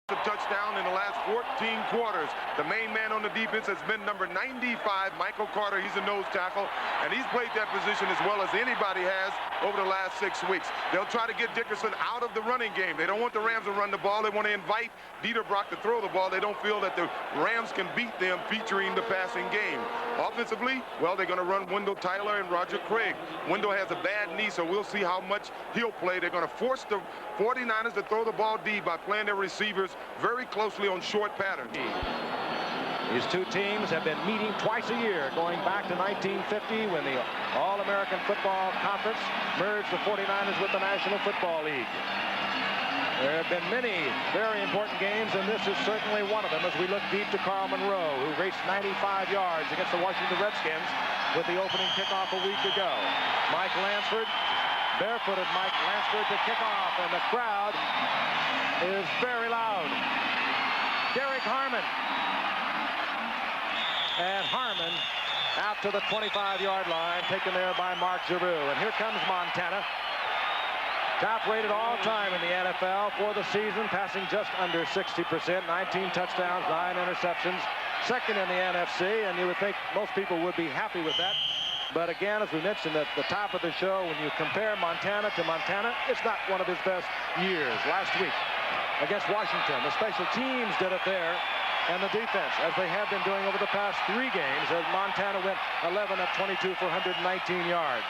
A touchdown in the last 14 quarters. The main man on the defense has been number 95, Michael Carter. He's a nose tackle, and he's played that position as well as anybody has over the last 6 weeks. They'll try to get Dickerson out of the running game. They don't want the Rams to run the ball. They want to invite Dieter Brock to throw the ball. They don't feel that the Rams can beat them featuring the passing game. Offensively, well, they're going to run Wendell Tyler and Roger Craig. Wendell has a bad knee, so we'll see how much he'll play. They're going to force the 49ers to throw the ball deep by playing their receivers very closely on short patterns. These two teams have been meeting twice a year, going back to 1950 when the All-American Football Conference merged the 49ers with the National Football League. There have been many very important games, and this is certainly one of them as we look deep to Carl Monroe, who raced 95 yards against the Washington Redskins with the opening kickoff a week ago. Mike Lansford, barefooted Mike Lansford to kick off, and the crowd is very loud. Derek Harmon. And Harmon out to the 25-yard line, taken there by Mark Giroux. And here comes Montana. Top rated all time in the NFL for the season, passing just under 60%, 19 touchdowns, 9 interceptions, second in the NFC, and you would think most people would be happy with that. But again, as we mentioned at the top of the show, when you compare Montana to Montana, it's not one of his best years. Last week against Washington, the special teams did it there, and the defense, as they have been doing over the past 3 games, as Montana went 11 of 22 for 119 yards.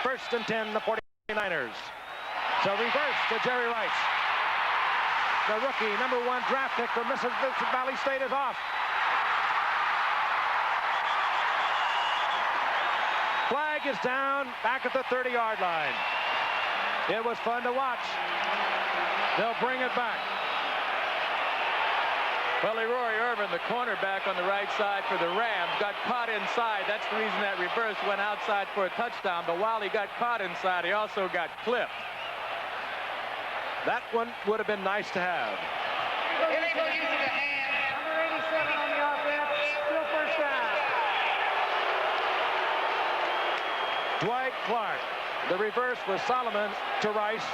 First and 10, the 49ers. So reverse to Jerry Rice. The rookie, #1 draft pick for Mississippi Valley State is off. Flag is down back at the 30-yard line. It was fun to watch. They'll bring it back. Well, Leroy Irvin, the cornerback on the right side for the Rams, got caught inside. That's the reason that reverse went outside for a touchdown. But while he got caught inside, he also got clipped. That one would have been nice to have. Illegal use of the hand. Number 87 on the offense. Still first down. Dwight Clark. The reverse was Solomon to Rice.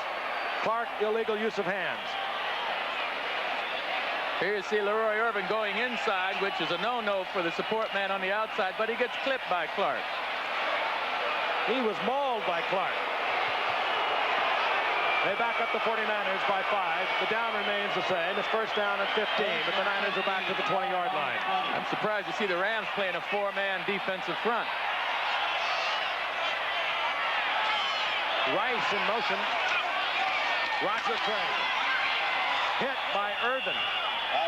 Clark, illegal use of hands. Here you see Leroy Irvin going inside, which is a no-no for the support man on the outside, but he gets clipped by Clark. He was mauled by Clark. They back up the 49ers by 5. The down remains the same. It's first down at 15, but the Niners are back to the 20-yard line. I'm surprised to see the Rams playing a 4-man defensive front. Rice in motion. Roger Craig. Hit by Irvin.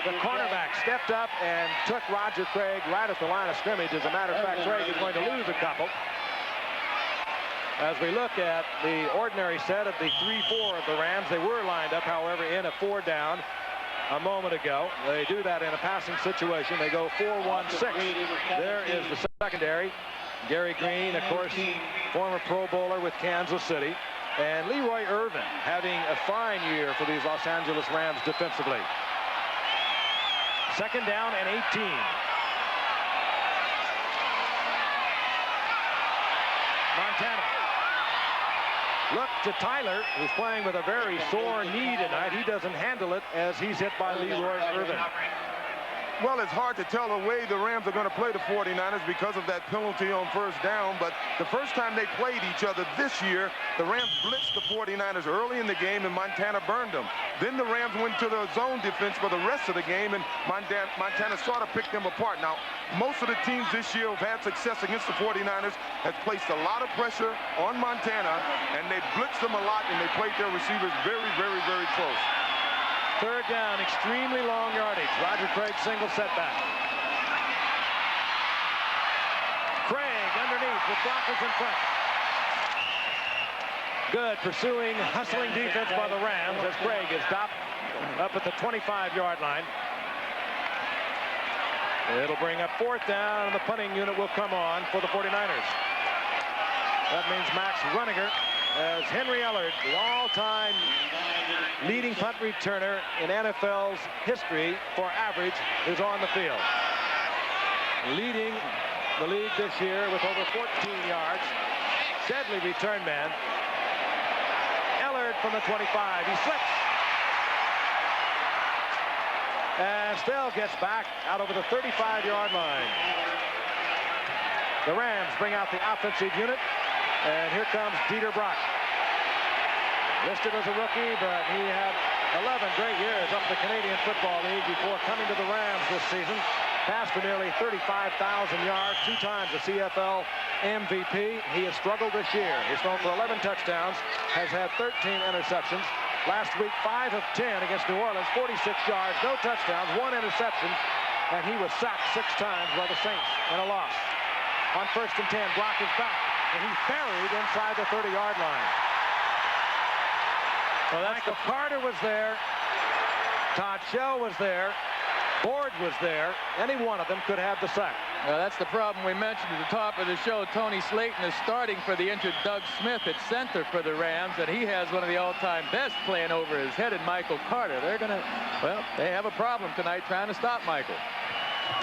The cornerback stepped up and took Roger Craig right at the line of scrimmage. As a matter of fact, Craig is going to lose a couple. As we look at the ordinary set of the 3-4 of the Rams, they were lined up, however, in a 4 down a moment ago. They do that in a passing situation. They go 4-1-6. There is the secondary. Gary Green, of course, former Pro Bowler with Kansas City. And Leroy Irvin having a fine year for these Los Angeles Rams defensively. Second down and 18. Montana. Look to Tyler, who's playing with a very sore knee tonight. He doesn't handle it as he's hit by Leroy Irvin. Well, it's hard to tell the way the Rams are going to play the 49ers because of that penalty on first down. But the first time they played each other this year, the Rams blitzed the 49ers early in the game, and Montana burned them. Then the Rams went to the zone defense for the rest of the game, and Montana sort of picked them apart. Now, most of the teams this year who've had success against the 49ers has placed a lot of pressure on Montana, and they blitzed them a lot, and they played their receivers very, very, very close. Third down, extremely long yardage. Roger Craig single setback. Craig underneath with blockers in front. Good pursuing, hustling defense by the Rams as Craig is stopped up at the 25-yard line. It'll bring up fourth down, and the punting unit will come on for the 49ers. That means Max Runninger as Henry Ellard, the all-time leading punt returner in NFL's history for average, is on the field. Leading the league this year with over 14 yards. Deadly return man. Ellard from the 25. He slips. and still gets back out over the 35-yard line. The Rams bring out the offensive unit, and here comes Dieter Brock. Listed as a rookie, but he had 11 great years up the Canadian Football League before coming to the Rams this season. Passed for nearly 35,000 yards, 2 times a CFL MVP. He has struggled this year. He's thrown for 11 touchdowns, has had 13 interceptions. Last week, 5 of 10 against New Orleans, 46 yards, no touchdowns, 1 interception, and he was sacked 6 times by the Saints in a loss. On 1st and 10, Brock is back, and he's buried inside the 30-yard line. Well, Michael Carter was there. Todd Shell was there. Ford was there. Any one of them could have the sack. Well, that's the problem we mentioned at the top of the show. Tony Slayton is starting for the injured Doug Smith at center for the Rams, and he has one of the all-time best playing over his head in Michael Carter. They're going to, well, they have a problem tonight trying to stop Michael.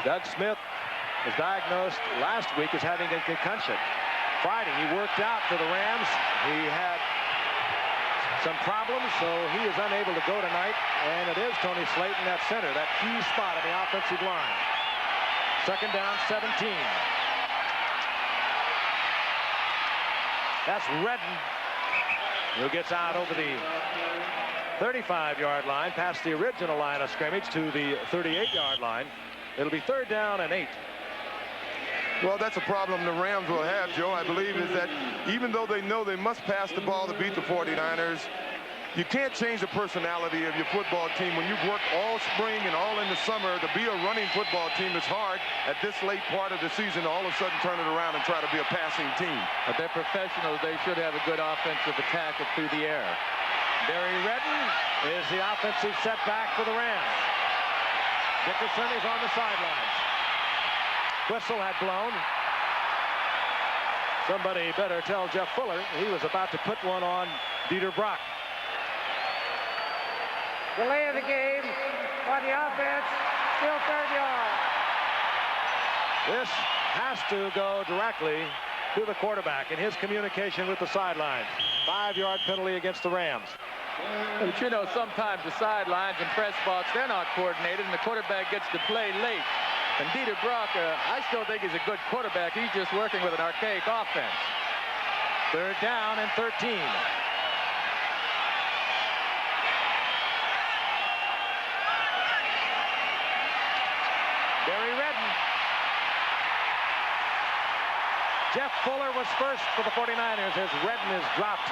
Doug Smith was diagnosed last week as having a concussion. Friday, he worked out for the Rams. He had some problems, so he is unable to go tonight, and it is Tony Slayton at center, that key spot on the offensive line. 2nd down, 17. That's Redden, who gets out over the 35-yard line, past the original line of scrimmage to the 38-yard line. It'll be 3rd down and 8. Well, that's a problem the Rams will have, Joe, I believe, is that even though they know they must pass the ball to beat the 49ers, you can't change the personality of your football team. When you've worked all spring and all in the summer to be a running football team, it's hard at this late part of the season to all of a sudden turn it around and try to be a passing team. But they're professionals. They should have a good offensive attack through the air. Barry Redden is the offensive setback for the Rams. Dickerson is on the sidelines. Whistle had blown. Somebody better tell Jeff Fuller he was about to put one on Dieter Brock. Delay of the game on the offense. Still 3rd yard. This has to go directly to the quarterback in his communication with the sidelines. 5-yard penalty against the Rams. But you know, sometimes the sidelines and press box, they're not coordinated, and the quarterback gets to play late. And Dieter Brock, I still think he's a good quarterback. He's just working with an archaic offense. 3rd down and 13. Barry Redden. Jeff Fuller was first for the 49ers as Redden is dropped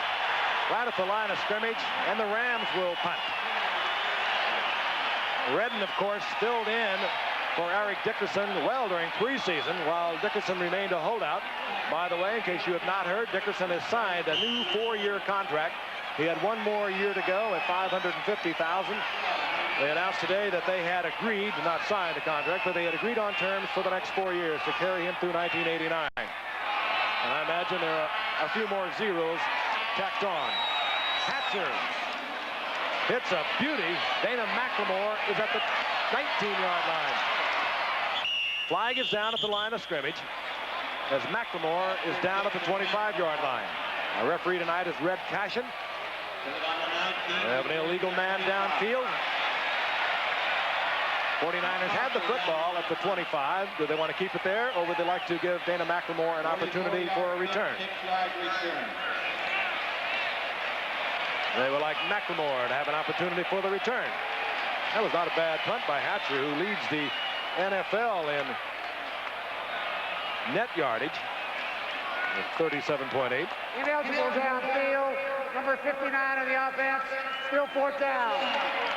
right at the line of scrimmage, and the Rams will punt. Redden, of course, filled in for Eric Dickerson well during preseason while Dickerson remained a holdout. By the way, in case you have not heard, Dickerson has signed a new 4-year contract. He had 1 more year to go at $550,000. They announced today that they had agreed to not sign the contract, but they had agreed on terms for the next 4 years to carry him through 1989. And I imagine there are a few more zeros tacked on. Hatcher hits a beauty. Dana McLemore is at the 19-yard line. Flag is down at the line of scrimmage as McLemore is down at the 25-yard line. Our referee tonight is Red Cashin. We have an illegal man downfield. 49ers had the football at the 25. Do they want to keep it there, or would they like to give Dana McLemore an opportunity for a return? They would like McLemore to have an opportunity for the return. That was not a bad punt by Hatcher, who leads the NFL in net yardage with 37.8. Ineligible downfield. Number 59 on the offense. Still 4th down.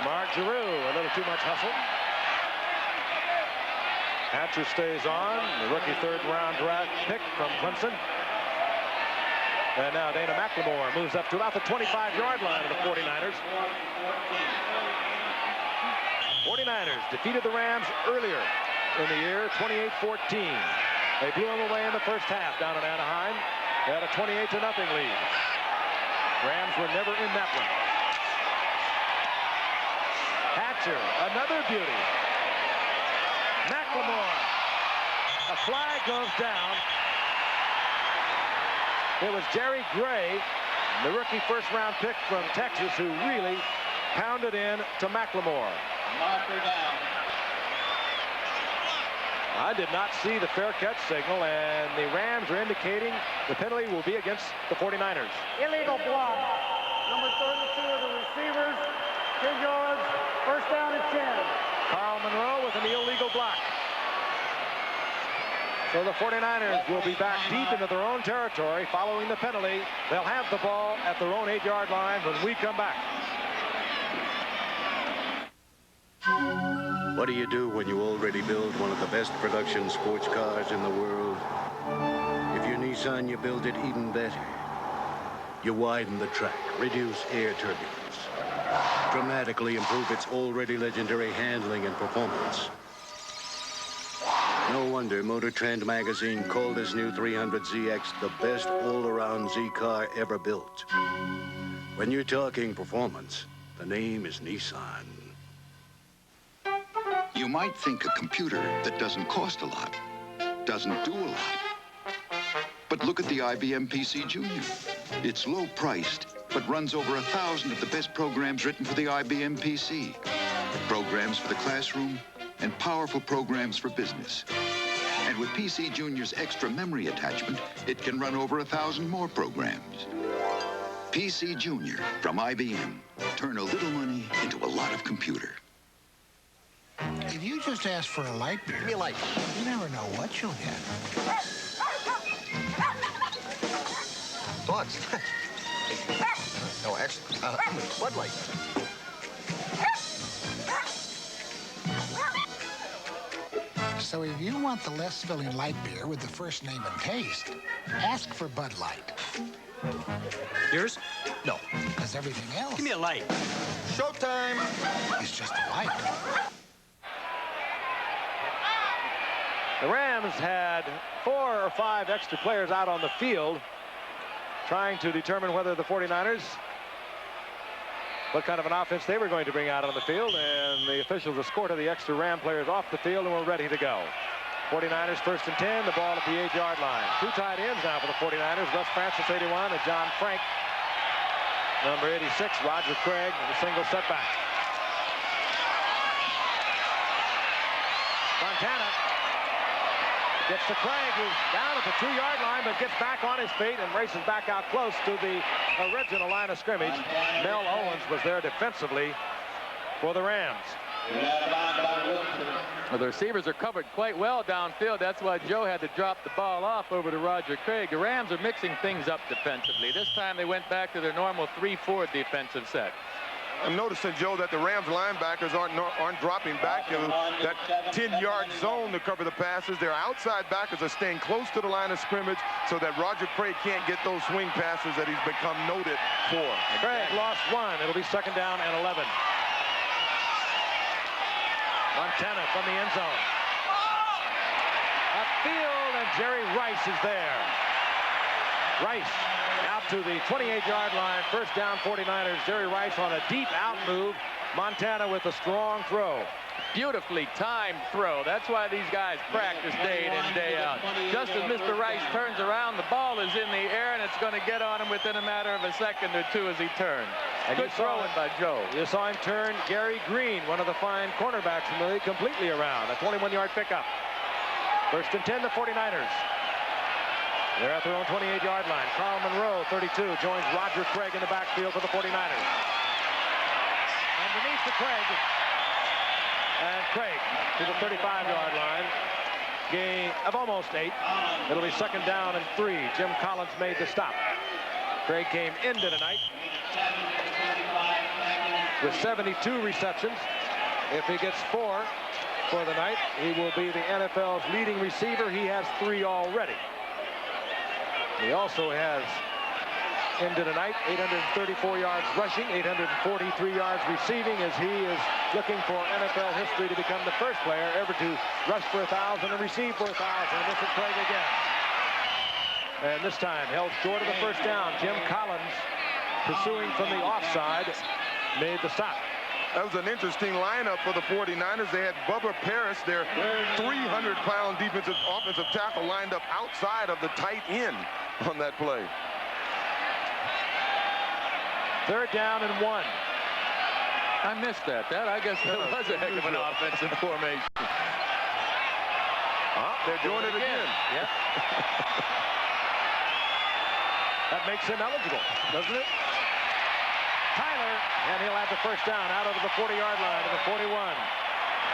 Mark Giroux, a little too much hustle. Hatcher stays on, the rookie 3rd-round draft pick from Clemson. And now Dana McLemore moves up to about the 25-yard line of the 49ers. 49ers defeated the Rams earlier in the year, 28-14. They blew them away in the first half down in Anaheim. They had a 28-0 lead. Rams were never in that one. Hatcher, another beauty. McLemore. A flag goes down. It was Jerry Gray, the rookie 1st-round pick from Texas, who really pounded in to McLemore. Marker down. I did not see the fair catch signal, and the Rams are indicating the penalty will be against the 49ers. Illegal block. Number 32 of the receivers. 10 yards. First down and 10. Carl Monroe with an illegal block. So the 49ers will be back deep into their own territory following the penalty. They'll have the ball at their own 8-yard line when we come back. What do you do when you already build one of the best production sports cars in the world? If you're Nissan, you build it even better. You widen the track, reduce air turbulence, dramatically improve its already legendary handling and performance. No wonder Motor Trend magazine called this new 300ZX the best all-around Z car ever built. When you're talking performance, the name is Nissan. You might think a computer that doesn't cost a lot doesn't do a lot. But look at the IBM PC Junior. It's low-priced, but runs over 1,000 of the best programs written for the IBM PC. Programs for the classroom and powerful programs for business. And with PC Junior's extra memory attachment, it can run over 1,000 more programs. PC Junior from IBM. Turn a little money into a lot of computer. If you just ask for a light beer, you never know what you'll get. Bugs. No, actually, Bud Light. So if you want the less filling light beer with the first name and taste, ask for Bud Light. Yours? No. Because everything else Give me a light. Showtime. is just a light. The Rams had 4 or 5 extra players out on the field trying to determine whether the 49ers, what kind of an offense they were going to bring out on the field, and the officials escorted the extra Ram players off the field and were ready to go. 49ers first and 10, the ball at the 8-yard line. 2 tight ends now for the 49ers, Russ Francis, 81, and John Frank, number 86, Roger Craig, with a single setback. Montana gets to Craig, who's down at the 2-yard line, but gets back on his feet and races back out close to the original line of scrimmage. Mel Owens was there defensively for the Rams. Well, the receivers are covered quite well downfield. That's why Joe had to drop the ball off over to Roger Craig. The Rams are mixing things up defensively. This time they went back to their normal 3-4 defensive set. I'm noticing, Joe, that the Rams linebackers aren't dropping back to that 10-yard zone to cover the passes. Their outside backers are staying close to the line of scrimmage so that Roger Craig can't get those swing passes that he's become noted for. Craig lost 1. It'll be second down and 11. Montana from the end zone. Upfield, and Jerry Rice is there. Rice out to the 28-yard line. First down, 49ers. Jerry Rice on a deep out move. Montana with a strong throw. Beautifully timed throw. That's why these guys practice day in and day out. Just as Mr. Rice turns around, the ball is in the air, and it's going to get on him within a matter of a second or two as he turns. And Good throwing by Joe. You saw him turn Gary Green, one of the fine cornerbacks in the league, completely around. A 21-yard pickup. First and 10, the 49ers. They're at their own 28-yard line. Carl Monroe, 32, joins Roger Craig in the backfield for the 49ers. Underneath to Craig. And Craig to the 35-yard line. Gain of almost 8. It'll be second down and 3. Jim Collins made the stop. Craig came into the night with 72 receptions. If he gets 4 for the night, he will be the NFL's leading receiver. He has 3 already. He also has ended the night 834 yards rushing, 843 yards receiving, as he is looking for NFL history to become the first player ever to rush for 1,000 and receive for 1,000. And this is Craig again. And this time held short of the first down. Jim Collins, pursuing from the offside, made the stop. That was an interesting lineup for the 49ers. They had Bubba Paris, their 300-pound offensive tackle, lined up outside of the tight end on that play. Third down and 1. I missed that. I guess that was a heck of an offensive formation. They're doing it again. Yep. That makes him eligible, doesn't it? Tyler, and he'll have the first down out over the 40-yard line to the 41.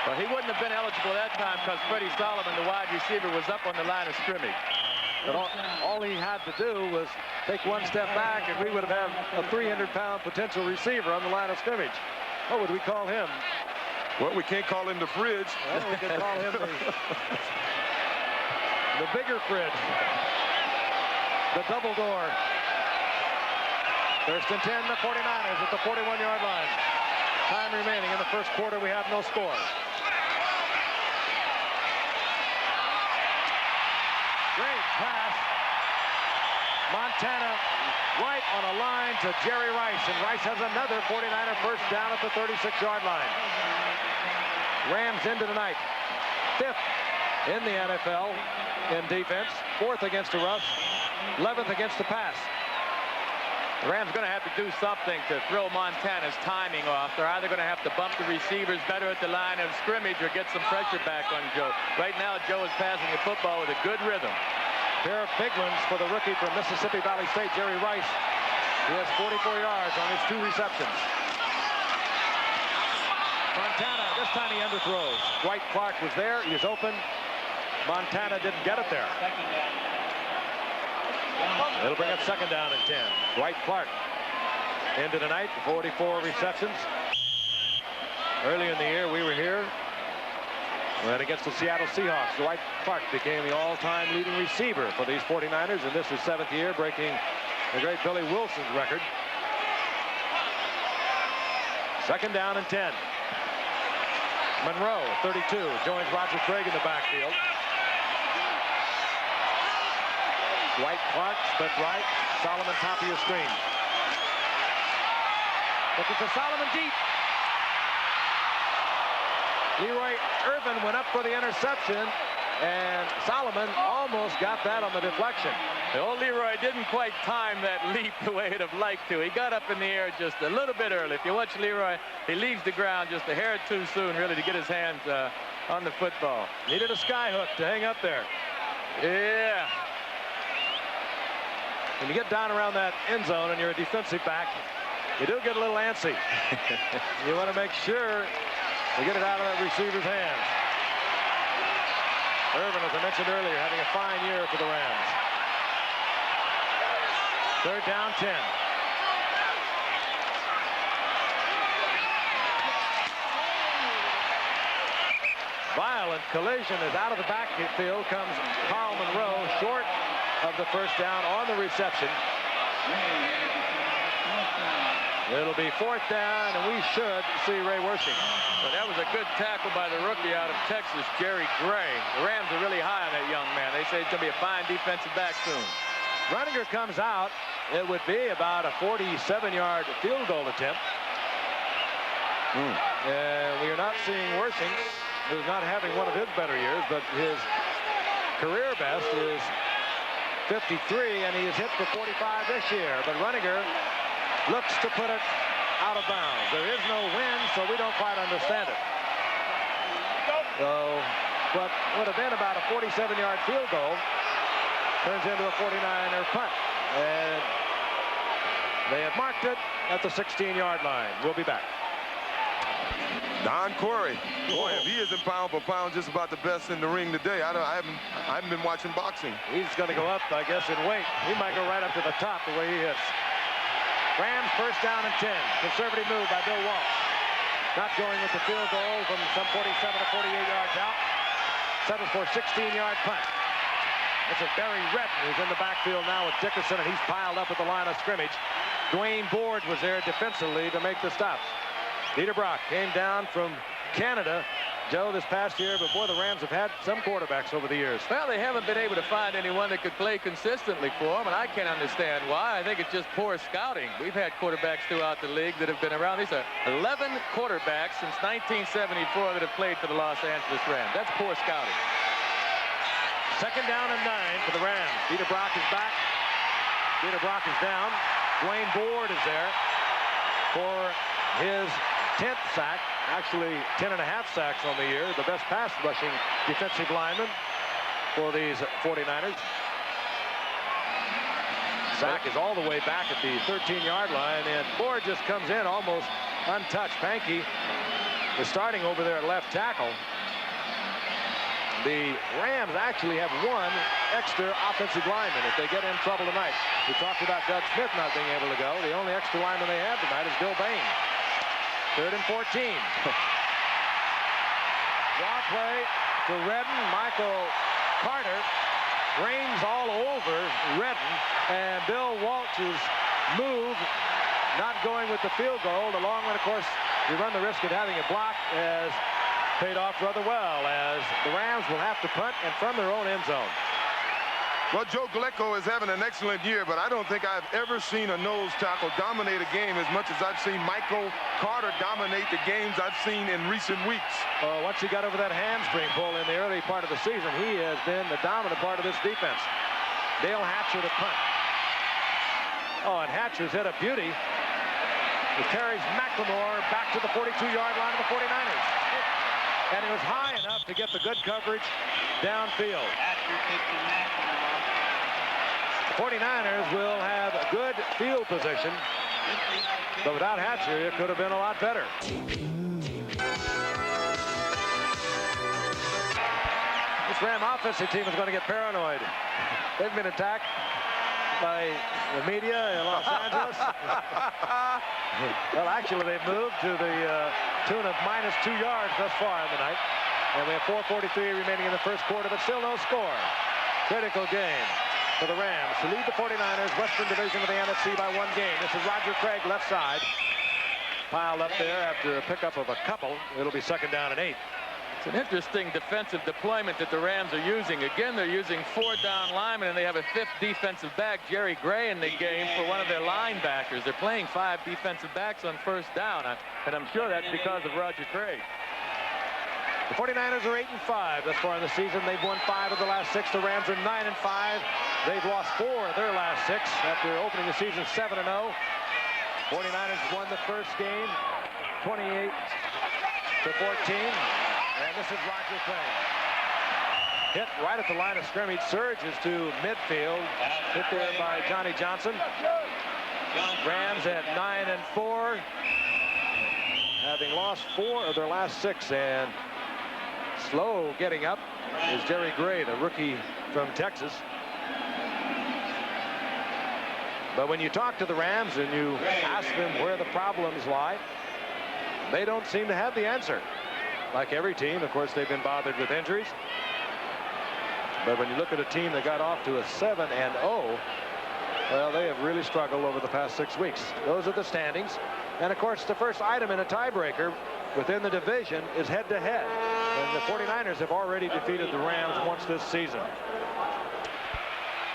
Well, he wouldn't have been eligible that time because Freddie Solomon, the wide receiver, was up on the line of scrimmage. But all he had to do was take one step back, and we would have had a 300-pound potential receiver on the line of scrimmage. What would we call him? Well, we can't call him the fridge. Well, we could call him the bigger fridge. The double door. First and 10, the 49ers at the 41-yard line. Time remaining in the first quarter. We have no score. Great pass. Montana right on a line to Jerry Rice, and Rice has another 49er first down at the 36-yard line. Rams into tonight. 5th in the NFL in defense, 4th against the rush, 11th against the pass. The Rams are going to have to do something to throw Montana's timing off. They're either going to have to bump the receivers better at the line of scrimmage or get some pressure back on Joe. Right now, Joe is passing the football with a good rhythm. Pair of big ones for the rookie from Mississippi Valley State, Jerry Rice. He has 44 yards on his 2 receptions. Montana, this time he underthrows. Dwight Clark was there. He was open. Montana didn't get it there. It'll bring up second down and 10. Dwight Clark into tonight, 44 receptions. Early in the year, we were here. And against the Seattle Seahawks, Dwight Clark became the all-time leading receiver for these 49ers, and this is 7th year, breaking the great Billy Wilson's record. Second down and 10. Monroe, 32, joins Roger Craig in the backfield. Dwight Clark, split right. Solomon, top of your screen. Looking for Solomon deep. Leroy Irvin went up for the interception, and Solomon almost got that on the deflection. The old Leroy didn't quite time that leap the way he'd have liked to. He got up in the air just a little bit early. If you watch Leroy, he leaves the ground just a hair too soon, really, to get his hands on the football. Needed a sky hook to hang up there. Yeah. When you get down around that end zone and you're a defensive back, you do get a little antsy. You want to make sure you get it out of that receiver's hands. Irvin, as I mentioned earlier, having a fine year for the Rams. Third down, 10. Violent collision is out of the backfield. Comes Carl Monroe, short of the first down on the reception. It'll be 4th down, and we should see Ray Wersching. But that was a good tackle by the rookie out of Texas, Jerry Gray. The Rams are really high on that young man. They say he's going to be a fine defensive back soon. Runninger comes out. It would be about a 47-yard field goal attempt. We are not seeing Wersching, who's not having one of his better years, but his career best is 53, and he has hit for 45 this year. But Runninger looks to put it out of bounds. There is no win, so we don't quite understand it. So what would have been about a 47-yard field goal turns into a 49er punt. And they have marked it at the 16-yard line. We'll be back. Don Corey, boy, if he isn't pound for pound just about the best in the ring today, I haven't been watching boxing. He's going to go up, I guess, in weight. He might go right up to the top the way he hits. Rams first down and 10. Conservative move by Bill Walsh. Not going with the field goal from some 47 to 48 yards out. Settles for a 16-yard punt. It's a Barry Redden who's in the backfield now with Dickerson, and he's piled up at the line of scrimmage. Dwayne Board was there defensively to make the stops. Dieter Brock came down from Canada, Joe, this past year, but boy, the Rams have had some quarterbacks over the years. Well, they haven't been able to find anyone that could play consistently for them, and I can't understand why. I think it's just poor scouting. We've had quarterbacks throughout the league that have been around. These are 11 quarterbacks since 1974 that have played for the Los Angeles Rams. That's poor scouting. Second down and 9 for the Rams. Dieter Brock is back. Dieter Brock is down. Dwayne Board is there for his 10th sack, actually 10.5 sacks on the year, the best pass rushing defensive lineman. for these 49ers. Sack is all the way back at the 13-yard line, and Ford just comes in almost untouched. Pankey is starting over there at left tackle. The Rams actually have one extra offensive lineman if they get in trouble tonight. We talked about Doug Smith not being able to go. The only extra lineman they have tonight is Bill Bain. 3rd and 14. Draw play to Redden. Michael Carter reigns all over Redden, and Bill Walsh's move not going with the field goal. The long one, of course, you run the risk of having it blocked, as paid off rather well, as the Rams will have to punt and from their own end zone. Well, Joe Glecko is having an excellent year, but I don't think I've ever seen a nose tackle dominate a game as much as I've seen Michael Carter dominate the games I've seen in recent weeks. Once he got over that hamstring pull in the early part of the season, he has been the dominant part of this defense. Dale Hatcher to punt. Oh, and Hatcher's hit a beauty. He carries McLemore back to the 42-yard line of the 49ers. And it was high enough to get the good coverage downfield. The 49ers will have good field position, but without Hatcher, it could have been a lot better. This Ram offensive team is going to get paranoid. They've been attacked by the media in Los Angeles. Well, actually, they've moved to the tune of -2 yards thus far in the night. And we have 4:43 remaining in the first quarter, but still no score. Critical game for the Rams to lead the 49ers, Western Division of the NFC, by 1 game. This is Roger Craig, left side. Piled up there after a pickup of a couple. It'll be 2nd down and 8. It's an interesting defensive deployment that the Rams are using. Again, they're using 4 down linemen, and they have a 5th defensive back, Jerry Gray, in the game for one of their linebackers. They're playing 5 defensive backs on 1st down, and I'm sure that's because of Roger Craig. The 49ers are 8-5 thus far in the season. They've won 5 of the last 6. The Rams are 9-5. They've lost 4 of their last 6 after opening the season 7-0. 49ers won the first game 28-14. And this is Roger Craig. Hit right at the line of scrimmage, surges to midfield. Hit there by Johnny Johnson. Rams at 9-4, having lost 4 of their last 6, and slow getting up is Jerry Gray, the rookie from Texas. But when you talk to the Rams and you ask them where the problems lie, they don't seem to have the answer. Like every team, of course, they've been bothered with injuries. But when you look at a team that got off to a 7-0, well, they have really struggled over the past 6 weeks. Those are the standings. And, of course, the first item in a tiebreaker within the division is head-to-head. And the 49ers have already defeated the Rams once this season.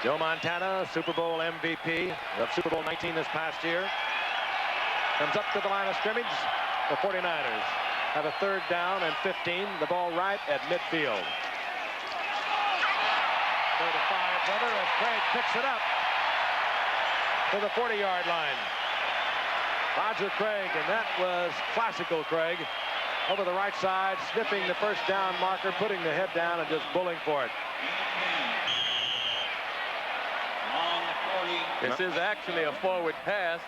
Joe Montana, Super Bowl MVP of Super Bowl 19 this past year, comes up to the line of scrimmage. The 49ers have a 3rd down and 15. The ball right at midfield. 3rd and 5, brother, as Craig picks it up to the 40-yard line. Roger Craig, and that was classical Craig, over the right side, sniffing the 1st down marker, putting the head down and just bulling for it. This is actually a forward pass.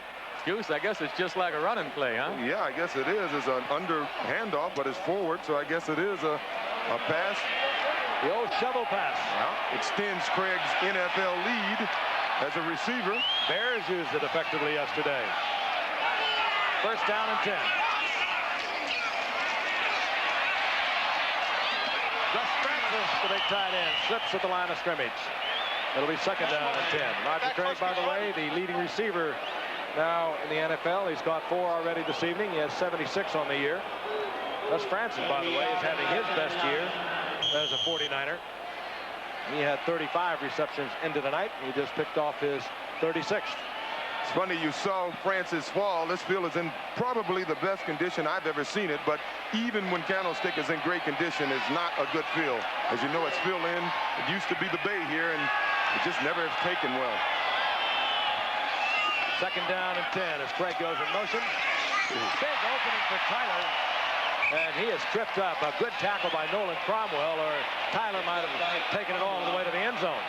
Goose, I guess it's just like a running play, huh? Yeah, I guess it is. It's an under handoff, but it's forward, so I guess it is a pass. The old shovel pass. Well, extends Craig's NFL lead as a receiver. Bears used it effectively yesterday. 1st down and 10. Gus Francis, the big tight end, slips at the line of scrimmage. It'll be 2nd down and 10. Roger Craig, by the way, the leading receiver now in the NFL. He's got 4 already this evening. He has 76 on the year. Gus Francis, by the way, is having his best year as a 49er. He had 35 receptions into the night. He just picked off his 36th. It's funny you saw Francis fall. This field is in probably the best condition I've ever seen it, but even when Candlestick is in great condition, it's not a good field. As you know, it's filled in. It used to be the Bay here, and it just never has taken well. 2nd down and 10 as Craig goes in motion. Big opening for Tyler. And he is tripped up. A good tackle by Nolan Cromwell, or Tyler might have taken it all the way to the end zone.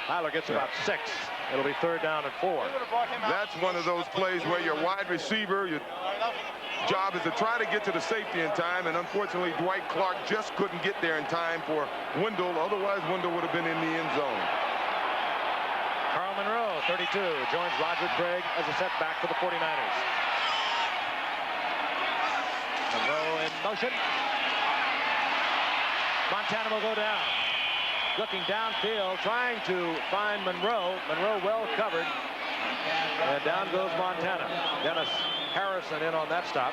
Tyler gets about 6. It'll be 3rd down and 4. That's one of those plays where your wide receiver, your job is to try to get to the safety in time, and unfortunately Dwight Clark just couldn't get there in time for Wendell. Otherwise Wendell would have been in the end zone. Carl Monroe, 32, joins Roger Craig as a setback for the 49ers. Monroe in motion. Montana will go down. Looking downfield, trying to find Monroe. Monroe well covered. And down goes Montana. Dennis Harrison in on that stop.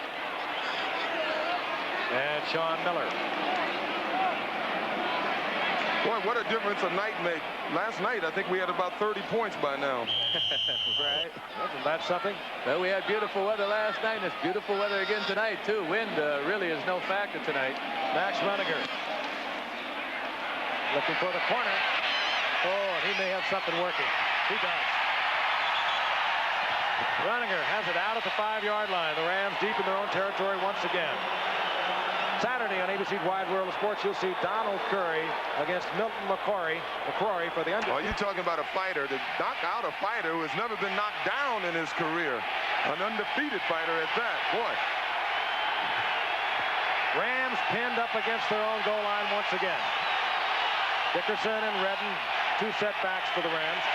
And Sean Miller. Boy, what a difference a night make. Last night, I think we had about 30 points by now. Right. Wasn't that something? Well, we had beautiful weather last night, and it's beautiful weather again tonight, too. Wind really is no factor tonight. Max Runiger. Looking for the corner. Oh, and he may have something working. He does. Runiger has it out at the 5-yard line. The Rams deep in their own territory once again. Saturday on ABC's Wide World of Sports, you'll see Donald Curry against Milton McCrory for the under. Oh, you're talking about a fighter to knock out a fighter who has never been knocked down in his career. An undefeated fighter at that. Boy. Rams pinned up against their own goal line once again. Dickerson and Redden, 2 setbacks for the Rams.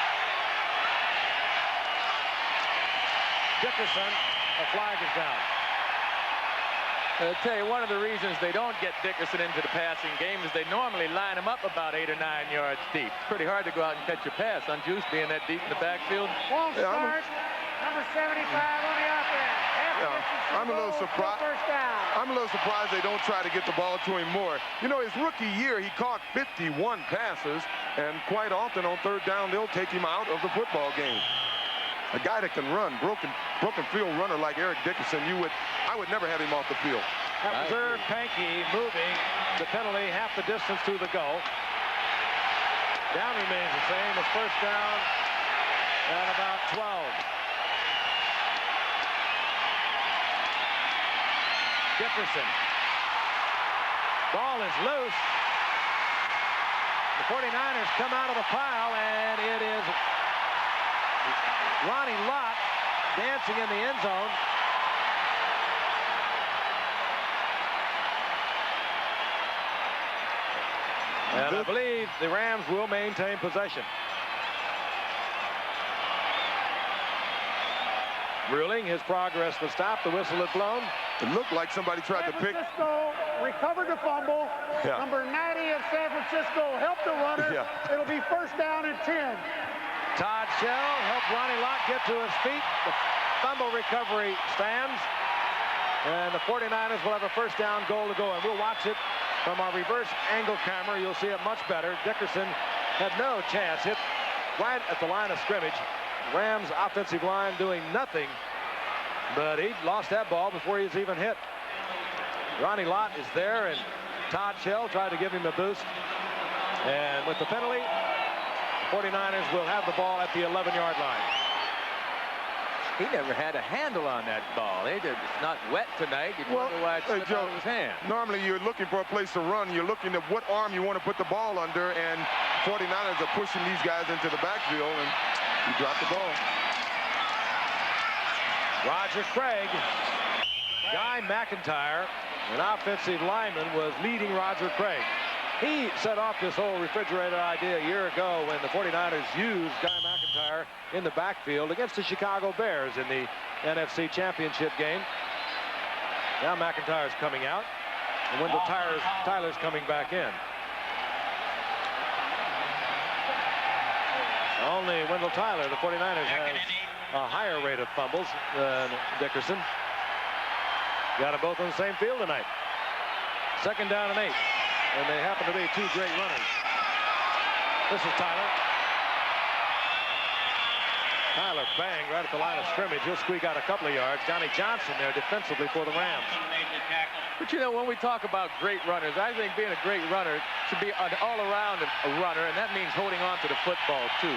Dickerson, a flag is down. I'll tell you, one of the reasons they don't get Dickerson into the passing game is they normally line him up about 8 or 9 yards deep. It's pretty hard to go out and catch a pass on Juice being that deep in the backfield. Ball start, number 75 on the offense. I'm a little surprised. I'm a little surprised they don't try to get the ball to him more. You know, his rookie year, he caught 51 passes, and quite often on 3rd down, they'll take him out of the football game. A guy that can run, broken field runner like Eric Dickerson, I would never have him off the field. That was Irv Pankey moving the penalty half the distance to the goal. Down remains the same as 1st down at about 12. Dickerson. Ball is loose. The 49ers come out of the pile, and it is Ronnie Lott dancing in the end zone. And I believe the Rams will maintain possession. Ruling, his progress was stopped. The whistle had blown. It looked like somebody tried to pick. San Francisco recovered the fumble. Yeah. Number 90 of San Francisco helped the runner. Yeah. It'll be 1st down and 10. Todd Shell helped Ronnie Lott get to his feet. The fumble recovery stands. And the 49ers will have a 1st down goal to go. And we'll watch it from our reverse angle camera. You'll see it much better. Dickerson had no chance. Hit right at the line of scrimmage. Rams offensive line doing nothing. But he lost that ball before he was even hit. Ronnie Lott is there, and Todd Shell tried to give him a boost. And with the penalty, 49ers will have the ball at the 11-yard line. He never had a handle on that ball. It's not wet tonight. You wonder why it slipped out of his hand. Normally you're looking for a place to run. You're looking at what arm you want to put the ball under, and 49ers are pushing these guys into the backfield, and he dropped the ball. Roger Craig, Guy McIntyre, an offensive lineman, was leading Roger Craig. He set off this whole refrigerator idea a year ago when the 49ers used Guy McIntyre in the backfield against the Chicago Bears in the NFC Championship game. Now McIntyre's coming out, and Wendell Tyler's coming back in. Only Wendell Tyler, the 49ers, has a higher rate of fumbles than Dickerson. Got them both on the same field tonight. 2nd down and 8. And they happen to be 2 great runners. This is Tyler. Tyler banged right at the line of scrimmage. He'll squeak out a couple of yards. Johnny Johnson there defensively for the Rams. But you know, when we talk about great runners, I think being a great runner should be an all-around runner, and that means holding on to the football too.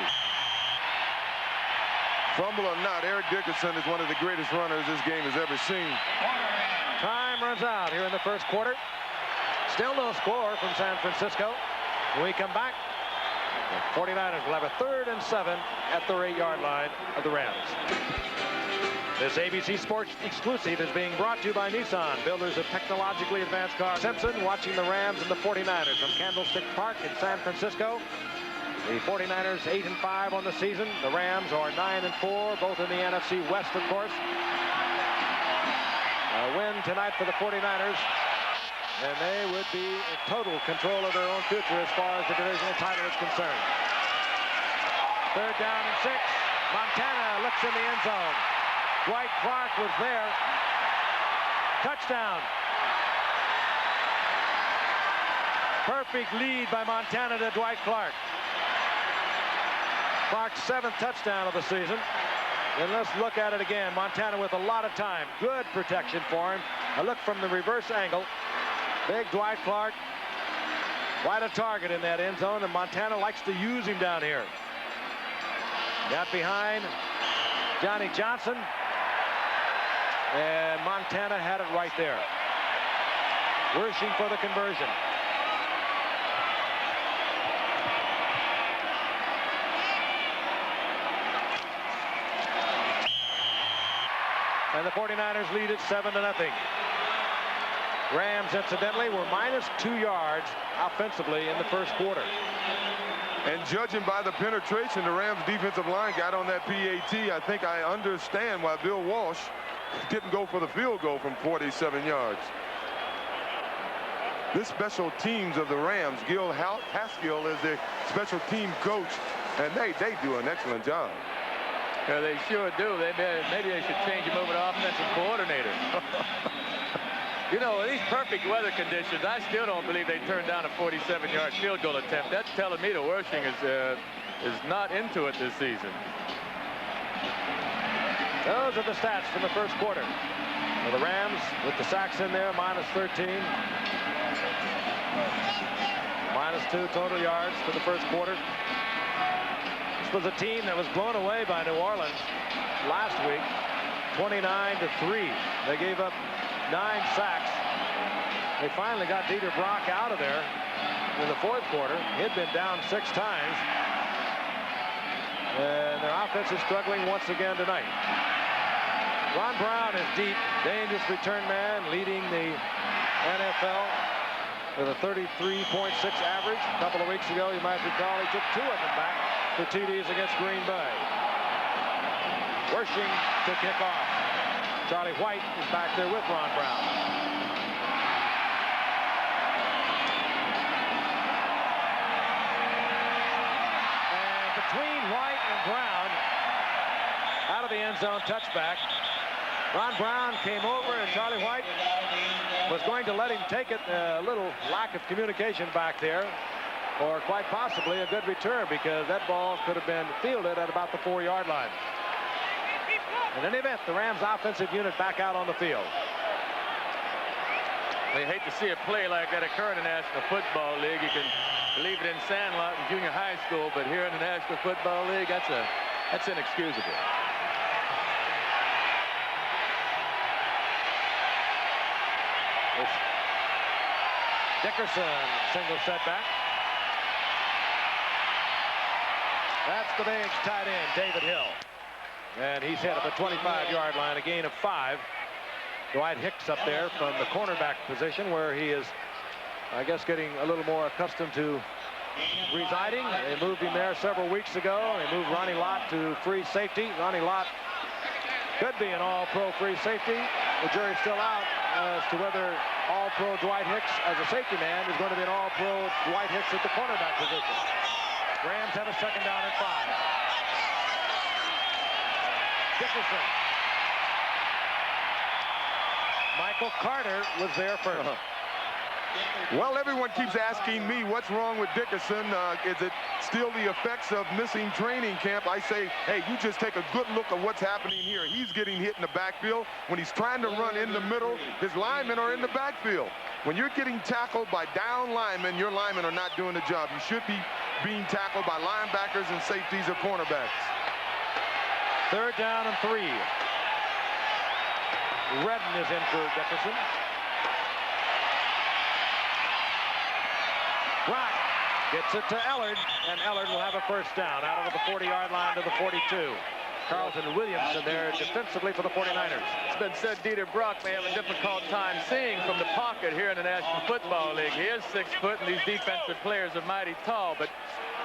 Fumble or not, Eric Dickerson is one of the greatest runners this game has ever seen. Time runs out here in the first quarter. Still no score from San Francisco. When we come back, the 49ers will have a 3rd and 7 at the 8-yard line of the Rams. This ABC Sports exclusive is being brought to you by Nissan, builders of technologically advanced cars. Simpson watching the Rams and the 49ers from Candlestick Park in San Francisco. The 49ers 8-5 on the season. The Rams are 9-4, both in the NFC West, of course. A win tonight for the 49ers, and they would be in total control of their own future as far as the divisional title is concerned. 3rd down and 6. Montana looks in the end zone. Dwight Clark was there. Touchdown. Perfect lead by Montana to Dwight Clark. Clark's 7th touchdown of the season. And let's look at it again. Montana with a lot of time. Good protection for him. A look from the reverse angle. Big Dwight Clark. Quite a target in that end zone, and Montana likes to use him down here. Got behind Johnny Johnson. And Montana had it right there. Rushing for the conversion. And the 49ers lead it 7-0. Rams, incidentally, were -2 yards offensively in the first quarter. And judging by the penetration the Rams defensive line got on that PAT, I think I understand why Bill Walsh didn't go for the field goal from 47 yards. This special teams of the Rams, Gil Haskell is the special team coach, and they do an excellent job. Yeah, they sure do. Maybe they should change him over to offensive coordinator. You know, in these perfect weather conditions, I still don't believe they turned down a 47-yard field goal attempt. That's telling me the Wersching is not into it this season. Those are the stats from the first quarter. Well, the Rams, with the sacks in there, -13. -2 total yards for the first quarter. This was a team that was blown away by New Orleans last week, 29-3. They gave up 9 sacks. They finally got Dieter Brock out of there in the fourth quarter. He'd been down 6 times. And their offense is struggling once again tonight. Ron Brown is deep, dangerous return man, leading the NFL with a 33.6 average. A couple of weeks ago, you might recall, he took 2 of them back for TDs against Green Bay. Wersching to kick off. Charlie White is back there with Ron Brown. And between White and Brown, out of the end zone, touchback. Ron Brown came over, and Charlie White was going to let him take it. A little lack of communication back there, or quite possibly a good return, because that ball could have been fielded at about the 4-yard line. In any event, the Rams offensive unit back out on the field. They hate to see a play like that occur in the National Football League. You can believe it in Sandlot and junior high school, but here in the National Football League, that's inexcusable. Dickerson, single setback. That's the big tight end, David Hill. And he's hit at the 25-yard line, a gain of 5. Dwight Hicks up there from the cornerback position, where he is, I guess, getting a little more accustomed to residing. They moved him there several weeks ago. They moved Ronnie Lott to free safety. Ronnie Lott could be an all-pro free safety. The jury's still out as to whether all-pro Dwight Hicks as a safety man is going to be an all-pro Dwight Hicks at the cornerback position. Rams have a 2nd down and 5. Dickerson. Michael Carter was there first. Well, everyone keeps asking me what's wrong with Dickerson. Is it still the effects of missing training camp? I say, hey, you just take a good look at what's happening here. He's getting hit in the backfield. When he's trying to run in the middle, his linemen are in the backfield. When you're getting tackled by down linemen, your linemen are not doing the job. You should be being tackled by linebackers and safeties or cornerbacks. Third down and 3. Redden is in for Dickerson. Brock gets it to Ellard, and Ellard will have a first down out over the 40-yard line to the 42. Carlton Williamson there defensively for the 49ers. It's been said Dieter Brock may have a difficult time seeing from the pocket here in the National Football League. He is 6 foot, and these defensive players are mighty tall, but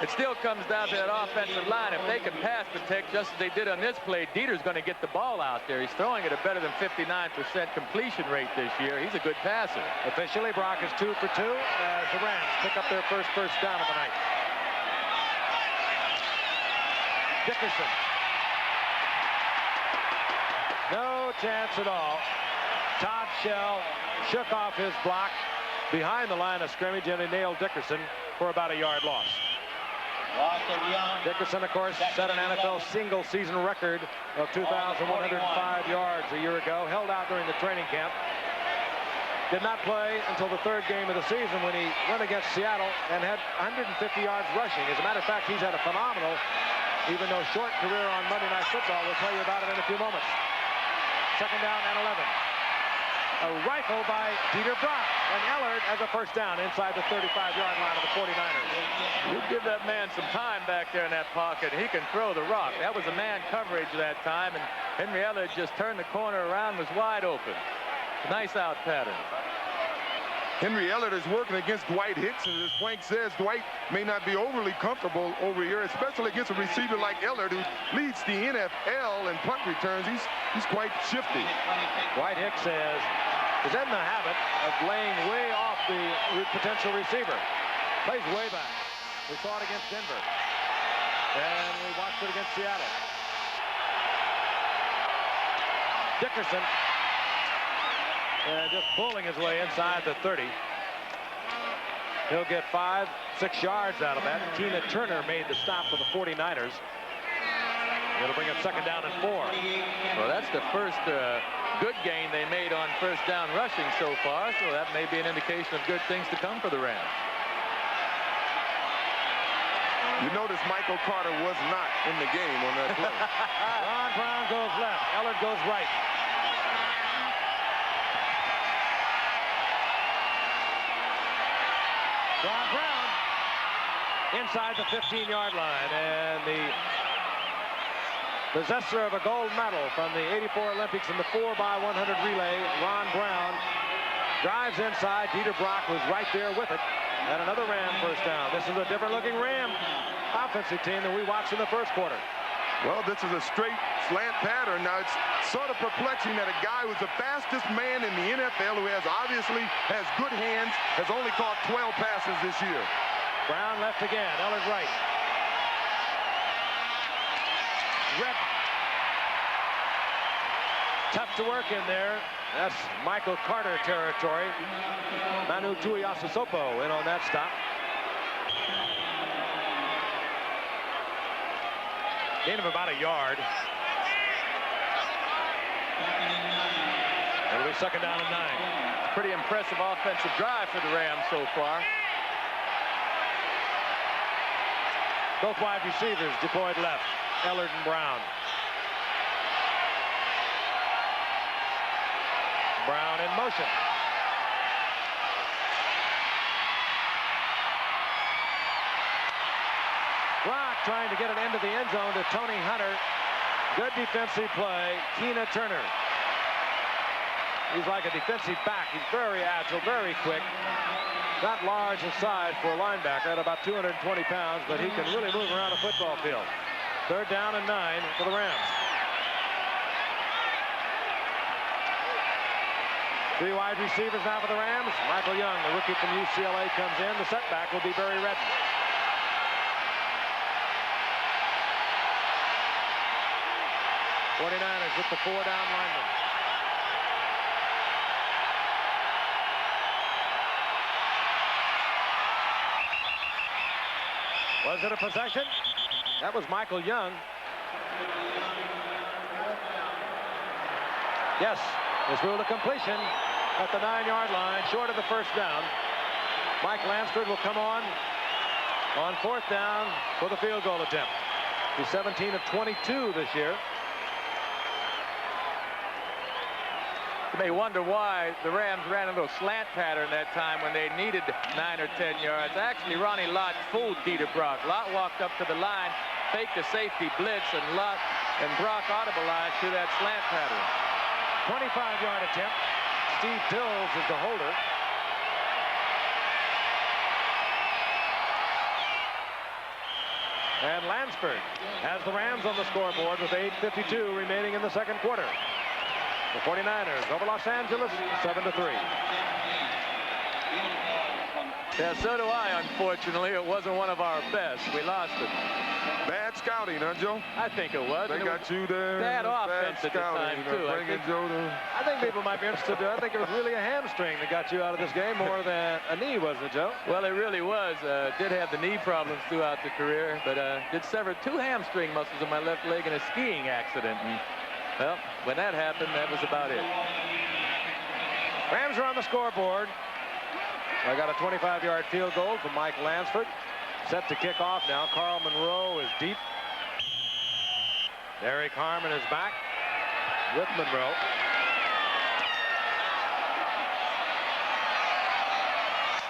it still comes down to that offensive line. If they can pass protect just as they did on this play, Dieter's going to get the ball out there. He's throwing at a better than 59% completion rate this year. He's a good passer. Officially, Brock is 2 for 2 as the Rams pick up their first down of the night. Dickerson. No chance at all. Todd Shell shook off his block behind the line of scrimmage, and he nailed Dickerson for about a yard loss. Dickerson, of course, set an NFL single-season record of 2,105 yards a year ago, held out during the training camp. Did not play until the 3rd game of the season when he went against Seattle and had 150 yards rushing. As a matter of fact, he's had a phenomenal, even though short career on Monday Night Football. We'll tell you about it in a few moments. Second down and 11. A rifle by Dieter Brock, and Ellard has a first down inside the 35-yard line of the 49ers. You give that man some time back there in that pocket. He can throw the rock. That was a man coverage that time, and Henry Ellard just turned the corner around, was wide open. Nice out pattern. Henry Ellard is working against Dwight Hicks, and as Plank says, Dwight may not be overly comfortable over here, especially against a receiver like Ellard, who leads the NFL in punt returns. He's quite shifty. Dwight Hicks is in the habit of laying way off the potential receiver. Plays way back. We saw it against Denver, and we watched it against Seattle. Dickerson just pulling his way inside the 30. He'll get 5-6 yards out of that. Tina Turner made the stop for the 49ers. It'll bring up second down and 4. Well, that's the first good gain they made on first down rushing so far, so that may be an indication of good things to come for the Rams. You notice Michael Carter was not in the game on that play. Ron Brown goes left. Ellard goes right. Ron Brown inside the 15-yard line, and the possessor of a gold medal from the '84 Olympics in the 4x100 relay, Ron Brown, drives inside. Dieter Brock was right there with it, and another Ram first down. This is a different-looking Ram offensive team than we watched in the first quarter. Well, this is a straight slant pattern. Now, it's sort of perplexing that a guy who's the fastest man in the NFL, who obviously has good hands, has only caught 12 passes this year. Brown left again. Ellard right. Red. Tough to work in there. That's Michael Carter territory. Manu Tuiasosopo in on that stop. Gain of about a yard. It'll be second down and 9. Pretty impressive offensive drive for the Rams so far. Both wide receivers deployed left. Ellard and Brown. Brown in motion. Brock trying to get it into the end zone to Tony Hunter. Good defensive play. Tina Turner. He's like a defensive back. He's very agile, very quick. Not large in size for a linebacker, at about 220 pounds, but he can really move around a football field. Third down and 9 for the Rams. 3 wide receivers now for the Rams. Michael Young, the rookie from UCLA, comes in. The setback will be Barry Redden. '49ers with the 4 down linemen. Was it a possession? That was Michael Young. Yes, it's ruled a completion at the 9-yard line, short of the first down. Mike Lansford will come on 4th down for the field goal attempt. He's 17 of 22 this year. You may wonder why the Rams ran a little slant pattern that time when they needed 9 or 10 yards. Actually, Ronnie Lott fooled Dieter Brock. Lott walked up to the line, faked a safety blitz, and Lott and Brock audibilized to that slant pattern. 25-yard attempt. Steve Dills is the holder. And Lansford has the Rams on the scoreboard with 8:52 remaining in the second quarter. The 49ers over Los Angeles, 7-3. Yeah, so do I, unfortunately. It wasn't one of our best. We lost it. Bad scouting, huh, Joe? I think it was. They got you there. Bad offense at the time, too. I think people might be interested. I think it was really a hamstring that got you out of this game more than a knee, wasn't it, Joe? Well, it really was. Did have the knee problems throughout the career, but did sever 2 hamstring muscles in my left leg in a skiing accident. And, well, when that happened, that was about it. Rams are on the scoreboard. I got a 25-yard field goal from Mike Lansford. Set to kick off now. Carl Monroe is deep. Derek Harmon is back with Monroe.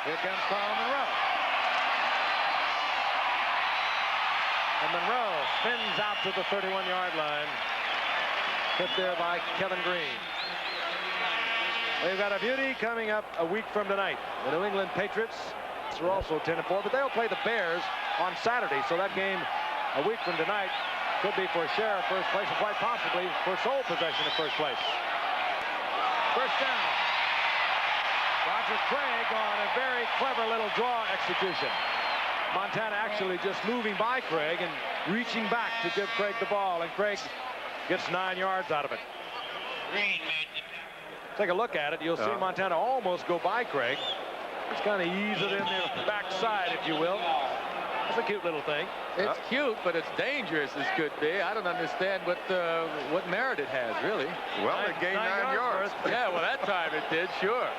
Here comes Carl Monroe. And Monroe spins out to the 31-yard line. Hit there by Kevin Green. We've got a beauty coming up a week from tonight. The New England Patriots are also 10-4, but they'll play the Bears on Saturday. So that game a week from tonight could be for Sheriff first place and quite possibly for sole possession of first place. First down. Roger Craig on a very clever little draw execution. Montana actually just moving by Craig and reaching back to give Craig the ball, and Craig gets 9 yards out of it. Take a look at it. You'll see Montana almost go by Craig. Just kind of ease it in the backside, if you will. It's a cute little thing. It's cute, but it's dangerous as could be. I don't understand what merit it has, really. Well, it gained 9 yards. Yeah, well, that time it did, sure.